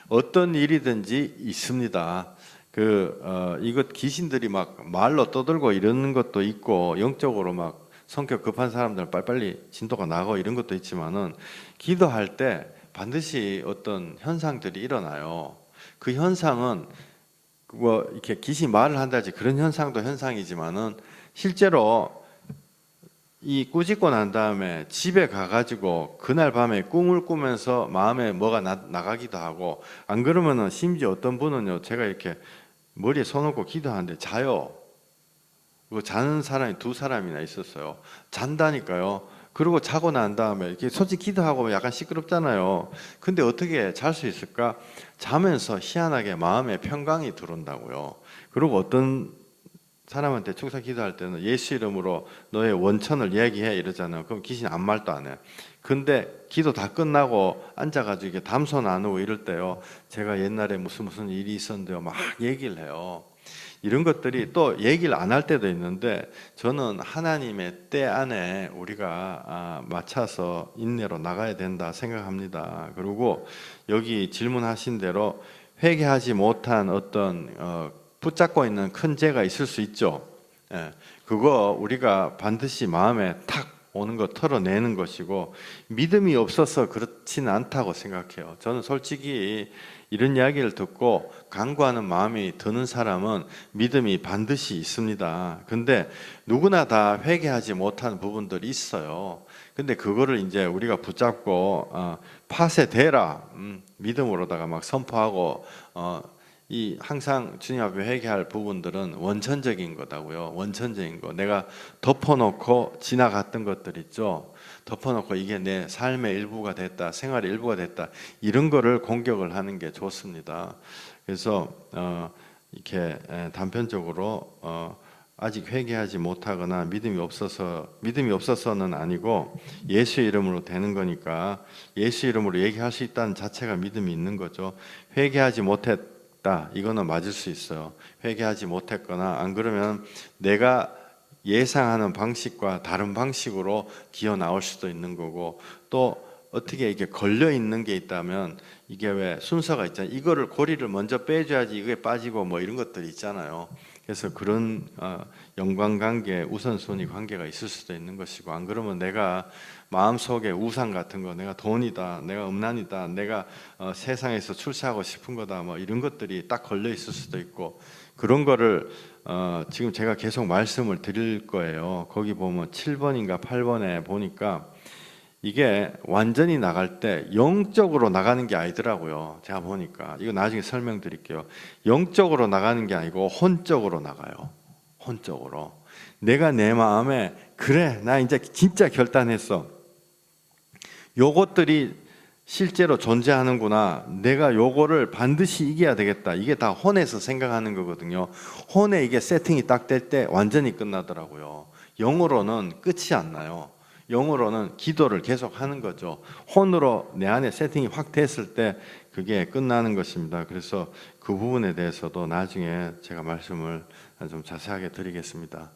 어떤 일이든지 있습니다. 이것 귀신들이 막 말로 떠들고 이러는 것도 있고 영적으로 막 성격 급한 사람들 빨리빨리 진도가 나고 이런 것도 있지만은 기도할 때 반드시 어떤 현상들이 일어나요. 그 현상은 이렇게 귀신이 말을 한다지 그런 현상도 현상이지만은 실제로 이 꾸짖고 난 다음에 집에 가가지고 그날 밤에 꿈을 꾸면서 마음에 뭐가 나가기도 하고, 안 그러면은 심지어 어떤 분은요, 제가 이렇게 머리에 손 얹고 기도하는데 자요. 그 자는 사람이 두 사람이나 있었어요. 잔다니까요. 그리고 자고 난 다음에 이렇게 솔직히 기도하고 약간 시끄럽잖아요. 근데 어떻게 잘 수 있을까? 자면서 희한하게 마음에 평강이 들어온다고요. 그리고 어떤 사람한테 축사 기도할 때는 예수 이름으로 너의 원천을 얘기해 이러잖아요. 그럼 귀신 아무 말도 안 해. 근데 기도 다 끝나고 앉아가지고 이게 담소 나누고 이럴 때요, 제가 옛날에 무슨 일이 있었는데요, 막 얘기를 해요. 이런 것들이 또 얘기를 안 할 때도 있는데, 저는 하나님의 때 안에 우리가 맞춰서 인내로 나가야 된다 생각합니다. 그리고 여기 질문하신 대로 회개하지 못한 어떤 붙잡고 있는 큰 죄가 있을 수 있죠. 예, 그거 우리가 반드시 마음에 탁 오는 거 털어내는 것이고, 믿음이 없어서 그렇지는 않다고 생각해요. 저는 솔직히 이런 이야기를 듣고 간구하는 마음이 드는 사람은 믿음이 반드시 있습니다. 근데 누구나 다 회개하지 못한 부분들이 있어요. 근데 그거를 이제 우리가 붙잡고 파쇄되라, 믿음으로다가 막 선포하고, 이 항상 주님 앞에 회개할 부분들은 원천적인 거다고요. 원천적인 거. 내가 덮어놓고 지나갔던 것들 있죠. 덮어놓고 이게 내 삶의 일부가 됐다, 생활의 일부가 됐다, 이런 거를 공격을 하는 게 좋습니다. 그래서 이렇게 단편적으로 아직 회개하지 못하거나 믿음이 없어서는 아니고, 예수 이름으로 되는 거니까 예수 이름으로 얘기할 수 있다는 자체가 믿음이 있는 거죠. 회개하지 못했다, 이거는 맞을 수 있어요. 회개하지 못했거나, 안 그러면 내가 예상하는 방식과 다른 방식으로 기어 나올 수도 있는 거고, 또 어떻게 이게 걸려 있는 게 있다면, 이게 왜 순서가 있잖아요. 이거를 고리를 먼저 빼줘야지 이게 빠지고 뭐 이런 것들이 있잖아요. 그래서 그런 연관관계, 우선순위 관계가 있을 수도 있는 것이고, 안 그러면 내가 마음속에 우상 같은 거, 내가 돈이다, 내가 음란이다, 내가 세상에서 출세하고 싶은 거다, 뭐 이런 것들이 딱 걸려 있을 수도 있고, 그런 거를 지금 제가 계속 말씀을 드릴 거예요. 거기 보면 7번인가 8번에 보니까 이게 완전히 나갈 때 영적으로 나가는 게 아니더라고요. 제가 보니까 이거 나중에 설명드릴게요. 영적으로 나가는 게 아니고 혼적으로 나가요. 혼적으로. 내가 내 마음에 그래, 나 이제 진짜 결단했어, 요것들이 실제로 존재하는구나, 내가 요거를 반드시 이겨야 되겠다, 이게 다 혼에서 생각하는 거거든요. 혼에 이게 세팅이 딱 될 때 완전히 끝나더라고요. 영으로는 끝이 안 나요. 영으로는 기도를 계속 하는 거죠. 혼으로 내 안에 세팅이 확 됐을 때 그게 끝나는 것입니다. 그래서 그 부분에 대해서도 나중에 제가 말씀을 좀 자세하게 드리겠습니다.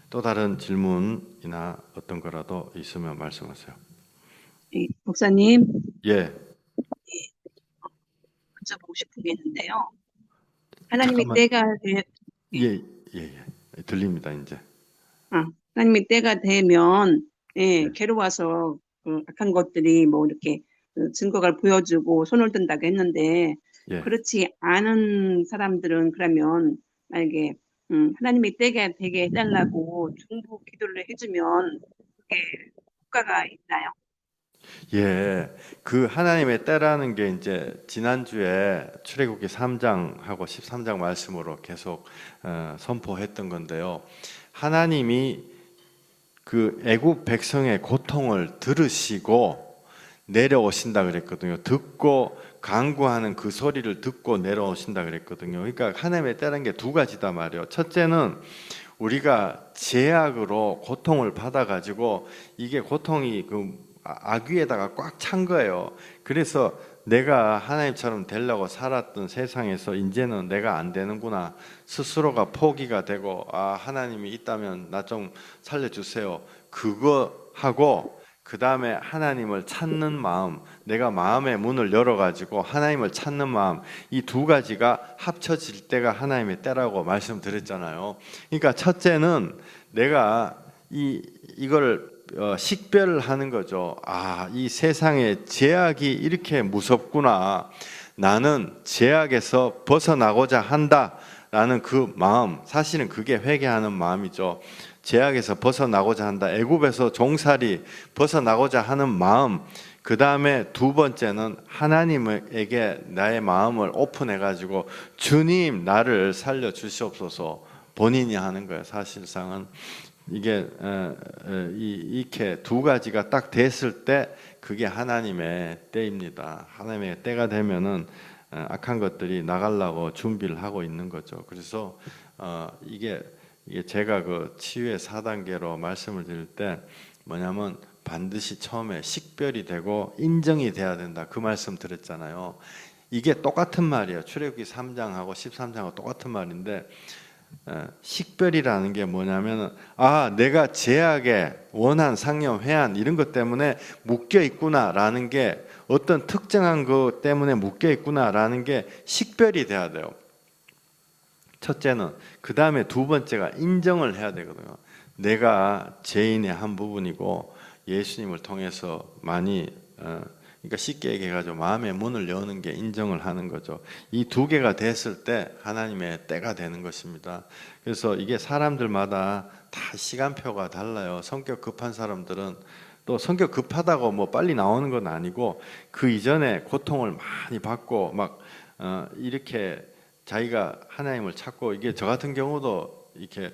또 다른 질문이나 어떤 거라도 있으면 말씀하세요. 목사님, 예, 여쭤보고 싶은 게 있는데요. 하나님의 잠깐만. 때가 들립니다, 이제. 하나님의 때가 되면 네. 괴로워서 그 악한 것들이 뭐 이렇게 증거를 보여주고 손을 든다고 했는데, 예. 그렇지 않은 사람들은 그러면 만약에 하나님의 때가 되게 해달라고 중보 기도를 해주면 그게 효과가 있나요? 예, 그 하나님의 때라는 게 이제 지난주에 출애굽기 3장하고 13장 말씀으로 계속 선포했던 건데요. 하나님이 그 애굽 백성의 고통을 들으시고 내려오신다 그랬거든요. 듣고 간구하는 그 소리를 듣고 내려오신다 그랬거든요. 그러니까 하나님의 때라는 게 두 가지다 말이에요. 첫째는 우리가 죄악으로 고통을 받아가지고 이게 고통이 그 악위에다가 꽉 찬 거예요. 그래서 내가 하나님처럼 되려고 살았던 세상에서 이제는 내가 안 되는구나, 스스로가 포기가 되고, 하나님이 있다면 나 좀 살려주세요, 그거 하고, 그 다음에 하나님을 찾는 마음, 내가 마음의 문을 열어가지고 하나님을 찾는 마음, 이 두 가지가 합쳐질 때가 하나님의 때라고 말씀드렸잖아요. 그러니까 첫째는 내가 이걸 식별을 하는 거죠. 이 세상에 죄악이 이렇게 무섭구나, 나는 죄악에서 벗어나고자 한다 라는 그 마음, 사실은 그게 회개하는 마음이죠. 제약에서 벗어나고자 한다. 애굽에서 종살이 벗어나고자 하는 마음. 그 다음에 두 번째는 하나님에게 나의 마음을 오픈해가지고 주님 나를 살려 주시옵소서 본인이 하는 거예요. 사실상은 이게 이렇게 두 가지가 딱 됐을 때 그게 하나님의 때입니다. 하나님의 때가 되면은 악한 것들이 나가려고 준비를 하고 있는 거죠. 그래서 이게 제가 그 치유의 4단계로 말씀을 드릴 때 뭐냐면 반드시 처음에 식별이 되고 인정이 돼야 된다. 그 말씀 드렸잖아요. 이게 똑같은 말이에요. 출애굽기 3장하고 13장하고 똑같은 말인데 식별이라는 게 뭐냐면 내가 제약에 원한, 상념, 회한 이런 것 때문에 묶여 있구나라는 게 어떤 특정한 것 때문에 묶여 있구나라는 게 식별이 돼야 돼요. 첫째는. 그 다음에 두 번째가 인정을 해야 되거든요. 내가 죄인의 한 부분이고 예수님을 통해서 많이 그러니까 쉽게 얘기해가지고 마음의 문을 여는 게 인정을 하는 거죠. 이 두 개가 됐을 때 하나님의 때가 되는 것입니다. 그래서 이게 사람들마다 다 시간표가 달라요. 성격 급한 사람들은 또 성격 급하다고 뭐 빨리 나오는 건 아니고 그 이전에 고통을 많이 받고 막 이렇게 자기가 하나님을 찾고 이게 저 같은 경우도 이렇게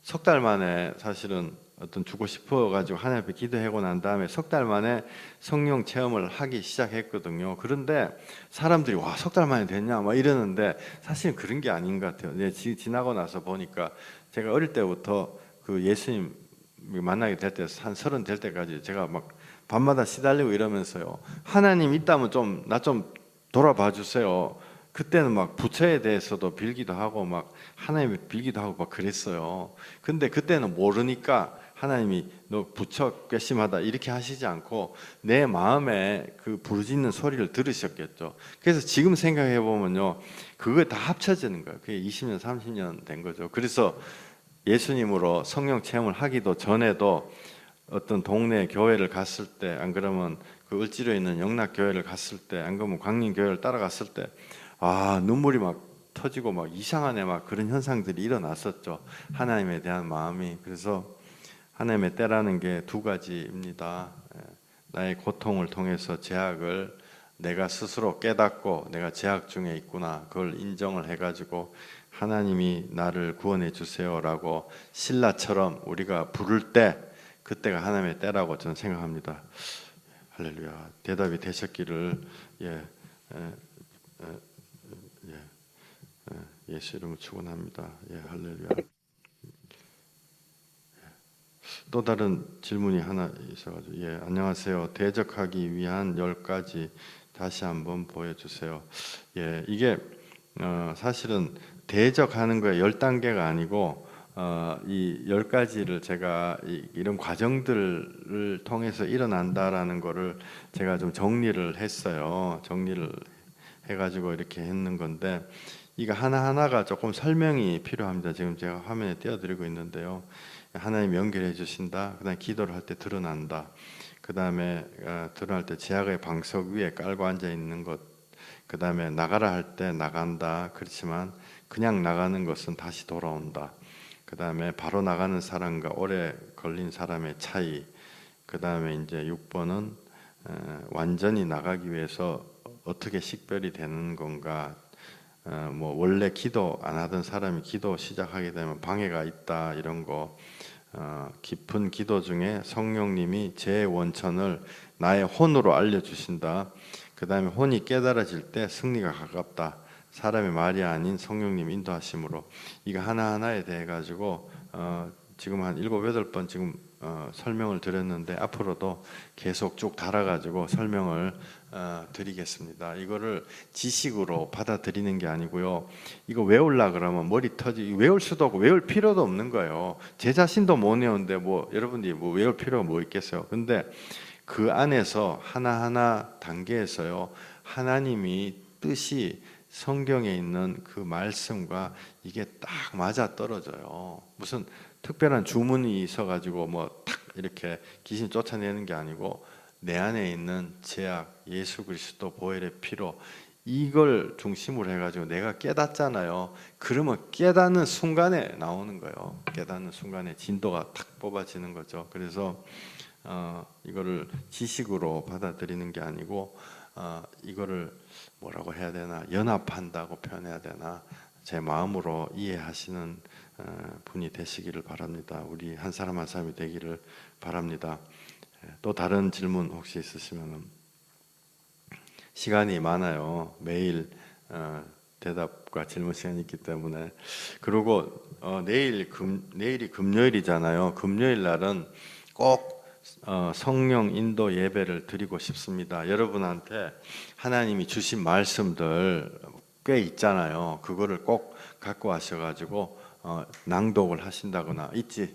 석 달 만에 사실은 어떤 주고 싶어 가지고 하나님 앞에 기도하고 난 다음에 석 달 만에 성령 체험을 하기 시작했거든요. 그런데 사람들이 와, 석 달 만에 됐냐 막 이러는데 사실은 그런 게 아닌 것 같아요. 이제 지나고 나서 보니까 제가 어릴 때부터 그 예수님 만나게 될 때 한 30 될 때까지 제가 막 밤마다 시달리고 이러면서요. 하나님 있다면 좀 나 좀 돌아봐 주세요. 그때는 막 부처에 대해서도 빌기도 하고 막 하나님을 빌기도 하고 막 그랬어요. 근데 그때는 모르니까 하나님이 너 부처 괘씸하다 이렇게 하시지 않고 내 마음에 그 부르짖는 소리를 들으셨겠죠. 그래서 지금 생각해 보면요, 그거 다 합쳐지는 거예요. 그게 20년 30년 된 거죠. 그래서 예수님으로 성령 체험을 하기도 전에도 어떤 동네 교회를 갔을 때, 안 그러면 그 을지로에 있는 영락교회를 갔을 때, 안 그러면 광림교회를 따라갔을 때 눈물이 막 터지고 막 이상하네 막 그런 현상들이 일어났었죠. 하나님에 대한 마음이. 그래서 하나님의 때라는 게 두 가지입니다. 나의 고통을 통해서 제약을 내가 스스로 깨닫고 내가 제약 중에 있구나, 그걸 인정을 해가지고 하나님이 나를 구원해 주세요라고 신라처럼 우리가 부를 때, 그때가 하나님의 때라고 저는 생각합니다. 할렐루야. 대답이 되셨기를 예수 이름으로 축원합니다. 할렐루야. 또 다른 질문이 하나 있어가지고 안녕하세요. 대적하기 위한 10가지 다시 한번 보여주세요. 이게 사실은 대적하는 거에 10단계가 아니고 이 10가지를 제가 이런 과정들을 통해서 일어난다라는 거를 제가 좀 정리를 했어요. 정리를 해가지고 이렇게 했는 건데 이거 하나하나가 조금 설명이 필요합니다. 지금 제가 화면에 띄워드리고 있는데요. 하나님 연결해 주신다. 그 다음에 기도를 할 때 드러난다. 그 다음에 드러날 때 제약의 방석 위에 깔고 앉아 있는 것. 그 다음에 나가라 할 때 나간다. 그렇지만 그냥 나가는 것은 다시 돌아온다. 그 다음에 바로 나가는 사람과 오래 걸린 사람의 차이. 그 다음에 이제 6번은 완전히 나가기 위해서 어떻게 식별이 되는 건가. 뭐 원래 기도 안 하던 사람이 기도 시작하게 되면 방해가 있다, 이런 거. 깊은 기도 중에 성령님이 제 원천을 나의 혼으로 알려주신다. 그 다음에 혼이 깨달아질 때 승리가 가깝다. 사람의 말이 아닌 성령님 인도하심으로. 이거 하나하나에 대해 가지고 지금 한 7, 8번 지금 설명을 드렸는데 앞으로도 계속 쭉 달아가지고 설명을 드리겠습니다. 이거를 지식으로 받아들이는 게 아니고요. 이거 외우려 그러면 머리 외울 수도 없고 외울 필요도 없는 거예요. 제 자신도 못 외우는데 뭐 여러분들이 뭐 외울 필요가 뭐 있겠어요. 근데 그 안에서 하나하나 단계에서요, 하나님이 뜻이 성경에 있는 그 말씀과 이게 딱 맞아 떨어져요. 무슨 특별한 주문이 있어가지고 뭐 탁 이렇게 귀신 쫓아내는 게 아니고 내 안에 있는 제약, 예수 그리스도 보혈의 피로 이걸 중심으로 해가지고 내가 깨닫잖아요. 그러면 깨닫는 순간에 나오는 거예요. 깨닫는 순간에 진도가 탁 뽑아지는 거죠. 그래서 이거를 지식으로 받아들이는 게 아니고 이거를 뭐라고 해야 되나, 연합한다고 표현해야 되나, 제 마음으로 이해하시는 분이 되시기를 바랍니다. 우리 한 사람 한 사람이 되기를 바랍니다. 또 다른 질문 혹시 있으시면. 시간이 많아요. 매일 대답과 질문 시간이 있기 때문에. 그리고 내일이 금요일이잖아요. 금요일 날은 꼭 성령 인도 예배를 드리고 싶습니다. 여러분한테 하나님이 주신 말씀들 꽤 있잖아요. 그거를 꼭 갖고 와셔가지고 낭독을 하신다거나 있지.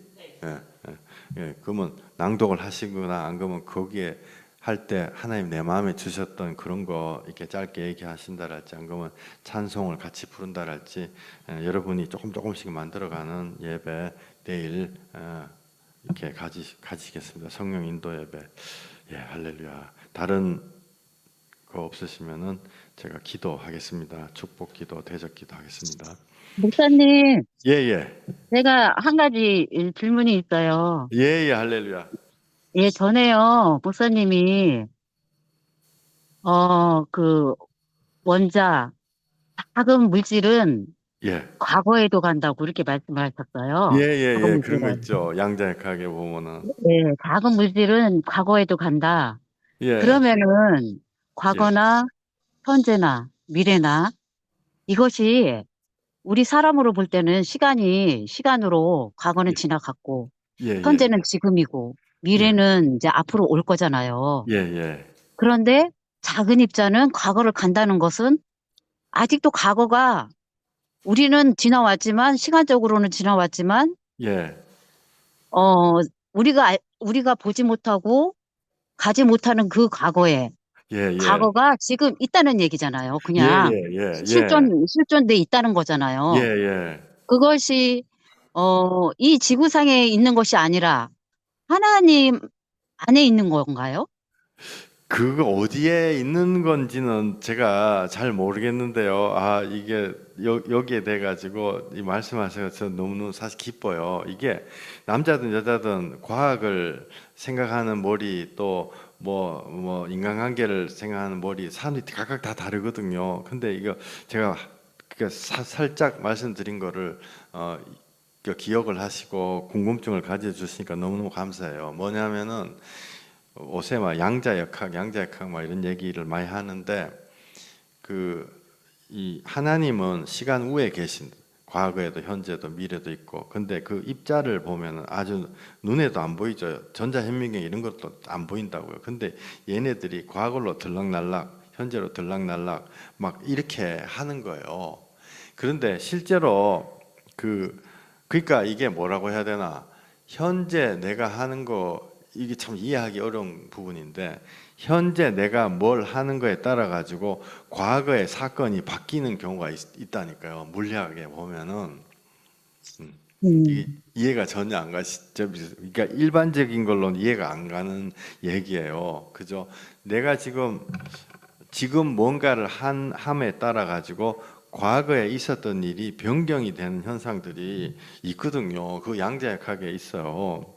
예. 그러면 낭독을 하시거나 안 그러면 거기에 할 때 하나님 내 마음에 주셨던 그런 거 이렇게 짧게 얘기하신다랄지, 안 그러면 찬송을 같이 부른다랄지, 여러분이 조금씩 만들어가는 예배 내일 이렇게 가지겠습니다. 성령 인도 예배. 예, 할렐루야. 다른 거 없으시면은 제가 기도하겠습니다. 축복 기도, 대적 기도 하겠습니다. 목사님, 예. 제가 한 가지 질문이 있어요. 예, 할렐루야. 예, 전에요, 목사님이, 그, 원자, 작은 물질은 예. 과거에도 간다고 이렇게 말씀하셨어요. 작은 그런 거 물질은. 있죠. 양자역학에 보면은. 예, 작은 물질은 과거에도 간다. 예. 그러면은, 예. 과거나 현재나 미래나 이것이 우리 사람으로 볼 때는 시간으로 과거는 지나갔고, 예. 현재는 지금이고, 예. 미래는 이제 앞으로 올 거잖아요. 예. 그런데 작은 입자는 과거를 간다는 것은 아직도 과거가 우리는 지나왔지만, 시간적으로는 지나왔지만, 예. 우리가 보지 못하고 가지 못하는 그 과거에, 예. 과거가 지금 있다는 얘기잖아요. 그냥 예. 실존돼 있다는 거잖아요. 예. 그것이, 이 지구상에 있는 것이 아니라 하나님 안에 있는 건가요? 그거 어디에 있는 건지는 제가 잘 모르겠는데요. 이게 여기에 대 가지고 이 말씀하셔서 너무너무 사실 기뻐요. 이게 남자든 여자든 과학을 생각하는 머리, 또 뭐 인간관계를 생각하는 머리, 사람이 각각 다 다르거든요. 근데 이거 제가 살짝 말씀드린 거를 기억을 하시고 궁금증을 가져주시니까 너무너무 감사해요. 뭐냐면은 요새 막 양자역학 막 이런 얘기를 많이 하는데, 이 하나님은 시간 위에 계신, 과거에도 현재도 미래도 있고, 근데 그 입자를 보면은 아주 눈에도 안 보이죠. 전자현미경 이런 것도 안 보인다고요. 근데 얘네들이 과거로 들락날락, 현재로 들락날락 막 이렇게 하는 거예요. 그런데 실제로 그러니까 이게 뭐라고 해야 되나, 현재 내가 하는 거, 이게 참 이해하기 어려운 부분인데, 현재 내가 뭘 하는 거에 따라 가지고 과거의 사건이 바뀌는 경우가 있다니까요. 물리학에 보면은. 이게 이해가 전혀 안 가시죠? 그러니까 일반적인 걸로는 이해가 안 가는 얘기예요. 그죠? 내가 지금 뭔가를 함에 따라 가지고 과거에 있었던 일이 변경이 되는 현상들이 있거든요. 그 양자역학에 있어요.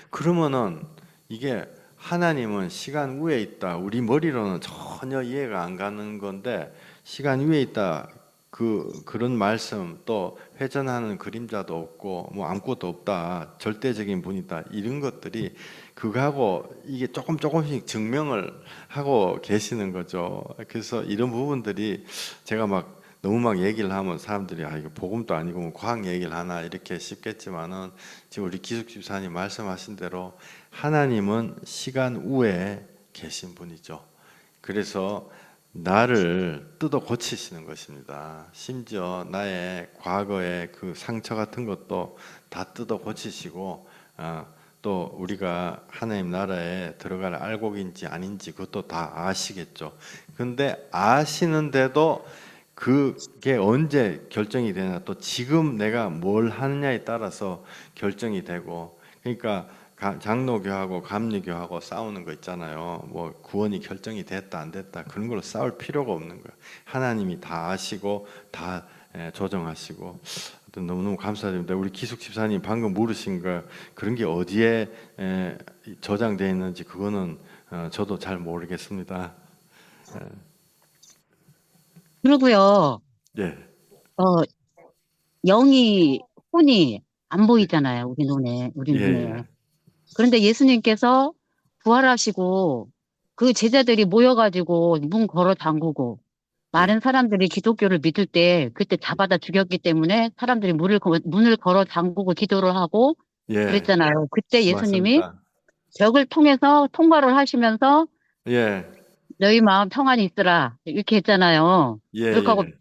그러면은 이게 하나님은 시간 위에 있다. 우리 머리로는 전혀 이해가 안 가는 건데, 시간 위에 있다. 그런 말씀, 또 회전하는 그림자도 없고 뭐 아무것도 없다. 절대적인 분이다. 이런 것들이 그거하고 이게 조금씩 증명을 하고 계시는 거죠. 그래서 이런 부분들이 제가 너무 얘기를 하면 사람들이 이거 복음도 아니고 뭐 과학 얘기를 하나 이렇게 싶겠지만은, 지금 우리 기숙 집사님 말씀하신 대로 하나님은 시간 위에 계신 분이죠. 그래서 나를 뜯어 고치시는 것입니다. 심지어 나의 과거의 그 상처 같은 것도 다 뜯어 고치시고, 또 우리가 하나님 나라에 들어갈 알곡인지 아닌지 그것도 다 아시겠죠. 근데 아시는데도 그게 언제 결정이 되냐, 또 지금 내가 뭘 하느냐에 따라서 결정이 되고, 그러니까 장로교하고 감리교하고 싸우는 거 있잖아요. 뭐 구원이 결정이 됐다 안 됐다 그런 걸로 싸울 필요가 없는 거예요. 하나님이 다 아시고 다 조정하시고 너무너무 감사드립니다. 우리 기숙 집사님 방금 물으신 거 그런 게 어디에 저장되어 있는지 그거는 저도 잘 모르겠습니다. 그리고요, 예, 어, 영이, 혼이 안 보이잖아요. 우리 예, 눈에. 그런데 예수님께서 부활하시고 그 제자들이 모여가지고 문 걸어 잠그고 예, 많은 사람들이 기독교를 믿을 때 그때 잡아다 죽였기 때문에 사람들이 문을 걸어 잠그고 기도를 하고 예, 그랬잖아요. 그때 예수님이 맞습니다. 벽을 통해서 통과를 하시면서 예, 너희 마음 평안히 있으라 이렇게 했잖아요. 예, 그렇게 하고 예.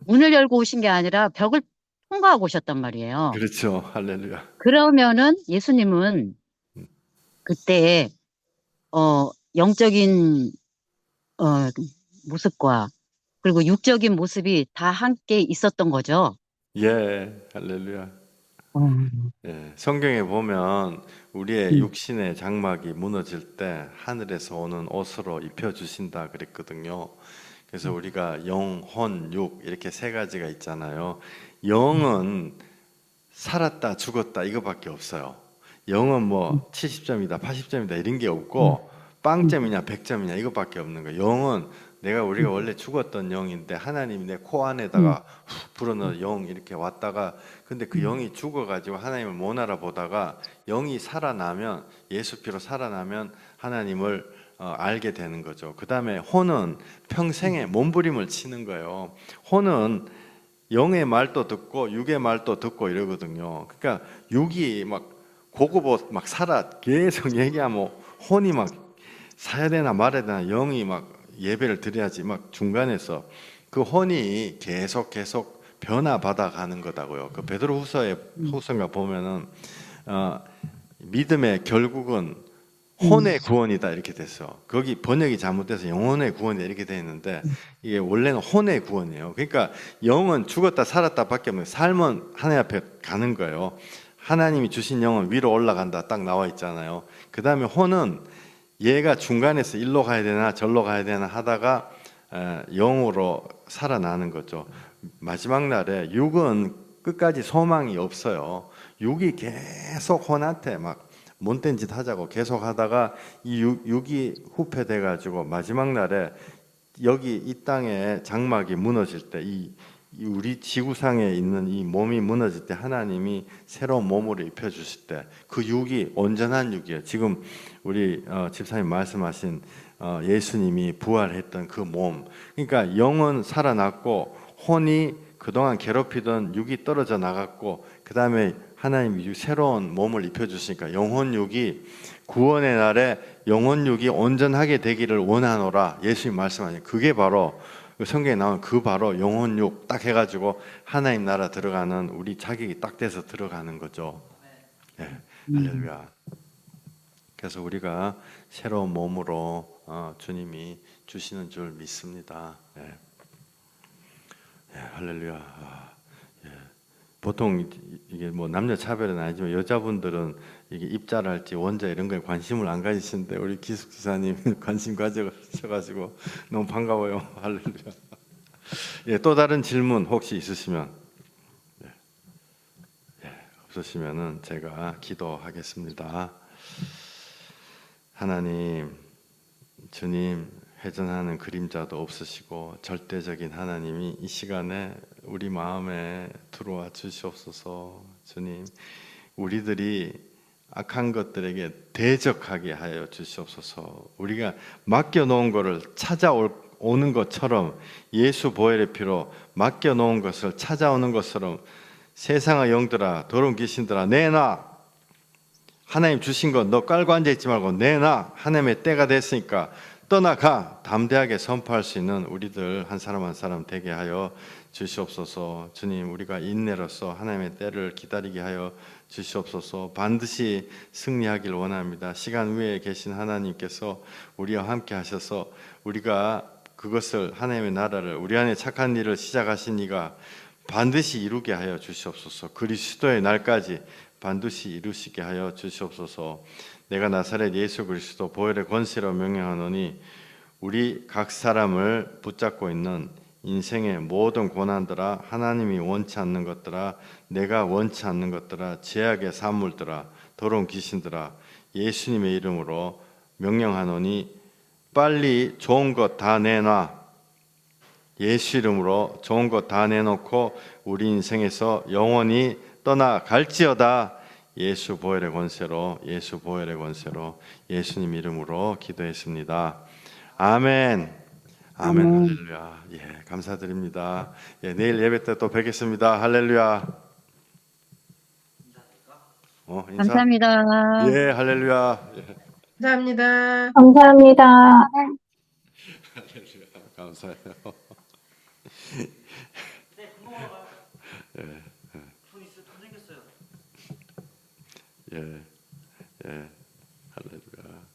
문을 열고 오신 게 아니라 벽을 통과하고 오셨단 말이에요. 그렇죠. 할렐루야. 그러면은 예수님은 그때 영적인 어, 모습과 그리고 육적인 모습이 다 함께 있었던 거죠. 예, 할렐루야. 음, 예, 성경에 보면 우리의 음, 육신의 장막이 무너질 때 하늘에서 오는 옷으로 입혀 주신다 그랬거든요. 그래서 우리가 영, 혼, 육 이렇게 세 가지가 있잖아요. 영은 살았다 죽었다 이거밖에 없어요. 영은 뭐 70점이다 80점이다 이런 게 음, 없고 빵점이냐 100점이냐 이거밖에 없는 거예요. 영은 우리가 원래 죽었던 영인데 하나님이 내 코 안에다가 훅 불어넣어 영 이렇게 왔다가 근데 그 영이 죽어가지고 하나님을 못 알아보다가 영이 살아나면 예수 피로 살아나면 하나님을 알게 되는 거죠. 그 다음에 혼은 평생에 몸부림을 치는 거예요. 혼은 영의 말도 듣고 육의 말도 듣고 이러거든요. 그러니까 육이 막 고급 옷 막 사라 계속 얘기하면 혼이 막 사야 되나 말아야 되나 영이 막 예배를 드려야지 막 중간에서 그 혼이 계속 변화받아 가는 거다고요. 그 베드로후서에 후서가 보면은 믿음의 결국은 혼의 구원이다 이렇게 됐어. 거기 번역이 잘못돼서 영혼의 구원이다 이렇게 돼 있는데 이게 원래는 혼의 구원이에요. 그러니까 영은 죽었다 살았다밖에 없는 삶은 하나님 앞에 가는 거예요. 하나님이 주신 영은 위로 올라간다 딱 나와 있잖아요. 그 다음에 혼은 얘가 중간에서 일로 가야 되나 절로 가야 되나 하다가 영으로 살아나는 거죠. 마지막 날에 육은 끝까지 소망이 없어요. 육이 계속 혼한테 막 못된 짓 하자고 계속 하다가 이 육이 후패돼 가지고 마지막 날에 여기 이 땅에 장막이 무너질 때 이 우리 지구상에 있는 이 몸이 무너질 때 하나님이 새로운 몸으로 입혀 주실 때 그 육이 온전한 육이에요. 지금 우리 집사님 말씀하신 예수님이 부활했던 그 몸. 그러니까 영은 살아났고 혼이 그동안 괴롭히던 육이 떨어져 나갔고 그다음에 하나님이 새로운 몸을 입혀 주시니까 영혼육이 구원의 날에 영혼육이 온전하게 되기를 원하노라 예수님 말씀하신 그게 바로 성경에 나온 그 바로 영혼육 딱 해가지고 하나님 나라 들어가는 우리 자격이 딱 돼서 들어가는 거죠. 네, 할렐루야. 그래서 우리가 새로운 몸으로 주님이 주시는 줄 믿습니다. 네. 네, 할렐루야. 보통 이게 뭐 남녀 차별은 아니지만 여자분들은 이게 입자랄지 원자 이런 거에 관심을 안 가지시는데 우리 기숙 지사님 관심 가져가셔가지고 너무 반가워요. 할렐루야. 예, 또 다른 질문 혹시 있으시면 없으시면은 제가 기도하겠습니다. 하나님, 주님. 회전하는 그림자도 없으시고 절대적인 하나님이 이 시간에 우리 마음에 들어와 주시옵소서. 주님, 우리들이 악한 것들에게 대적하게 하여 주시옵소서. 우리가 맡겨놓은 것을 찾아오는 것처럼 예수 보혈의 피로 맡겨놓은 것을 찾아오는 것처럼 세상의 영들아 더러운 귀신들아 내놔. 하나님 주신 것 너 깔고 앉아있지 말고 내놔. 하나님의 때가 됐으니까 떠나가 담대하게 선포할 수 있는 우리들 한 사람 한 사람 되게 하여 주시옵소서. 주님, 우리가 인내로서 하나님의 때를 기다리게 하여 주시옵소서. 반드시 승리하길 원합니다. 시간 위에 계신 하나님께서 우리와 함께 하셔서 우리가 그것을 하나님의 나라를 우리 안에 착한 일을 시작하신 이가 반드시 이루게 하여 주시옵소서. 그리스도의 날까지 반드시 이루시게 하여 주시옵소서. 내가 나사렛 예수 그리스도 보혈의 권세로 명령하노니 우리 각 사람을 붙잡고 있는 인생의 모든 고난들아, 하나님이 원치 않는 것들아, 내가 원치 않는 것들아, 죄악의 산물들아, 더러운 귀신들아, 예수님의 이름으로 명령하노니 빨리 좋은 것 다 내놔. 예수 이름으로 좋은 것 다 내놓고 우리 인생에서 영원히 떠나갈지어다. 예수 보혈의 권세로, 예수 보혈의 권세로, 예수님 이름으로 기도했습니다. 아멘. 아멘. 아멘. 할렐루야. 예, 감사드립니다. 예, 내일 예배 때 또 뵙겠습니다. 할렐루야. 인사. 감사합니다. 예, 할렐루야. 예, 감사합니다. 감사합니다. 할렐루야. 감사해요. 예, 예, 할렐루야.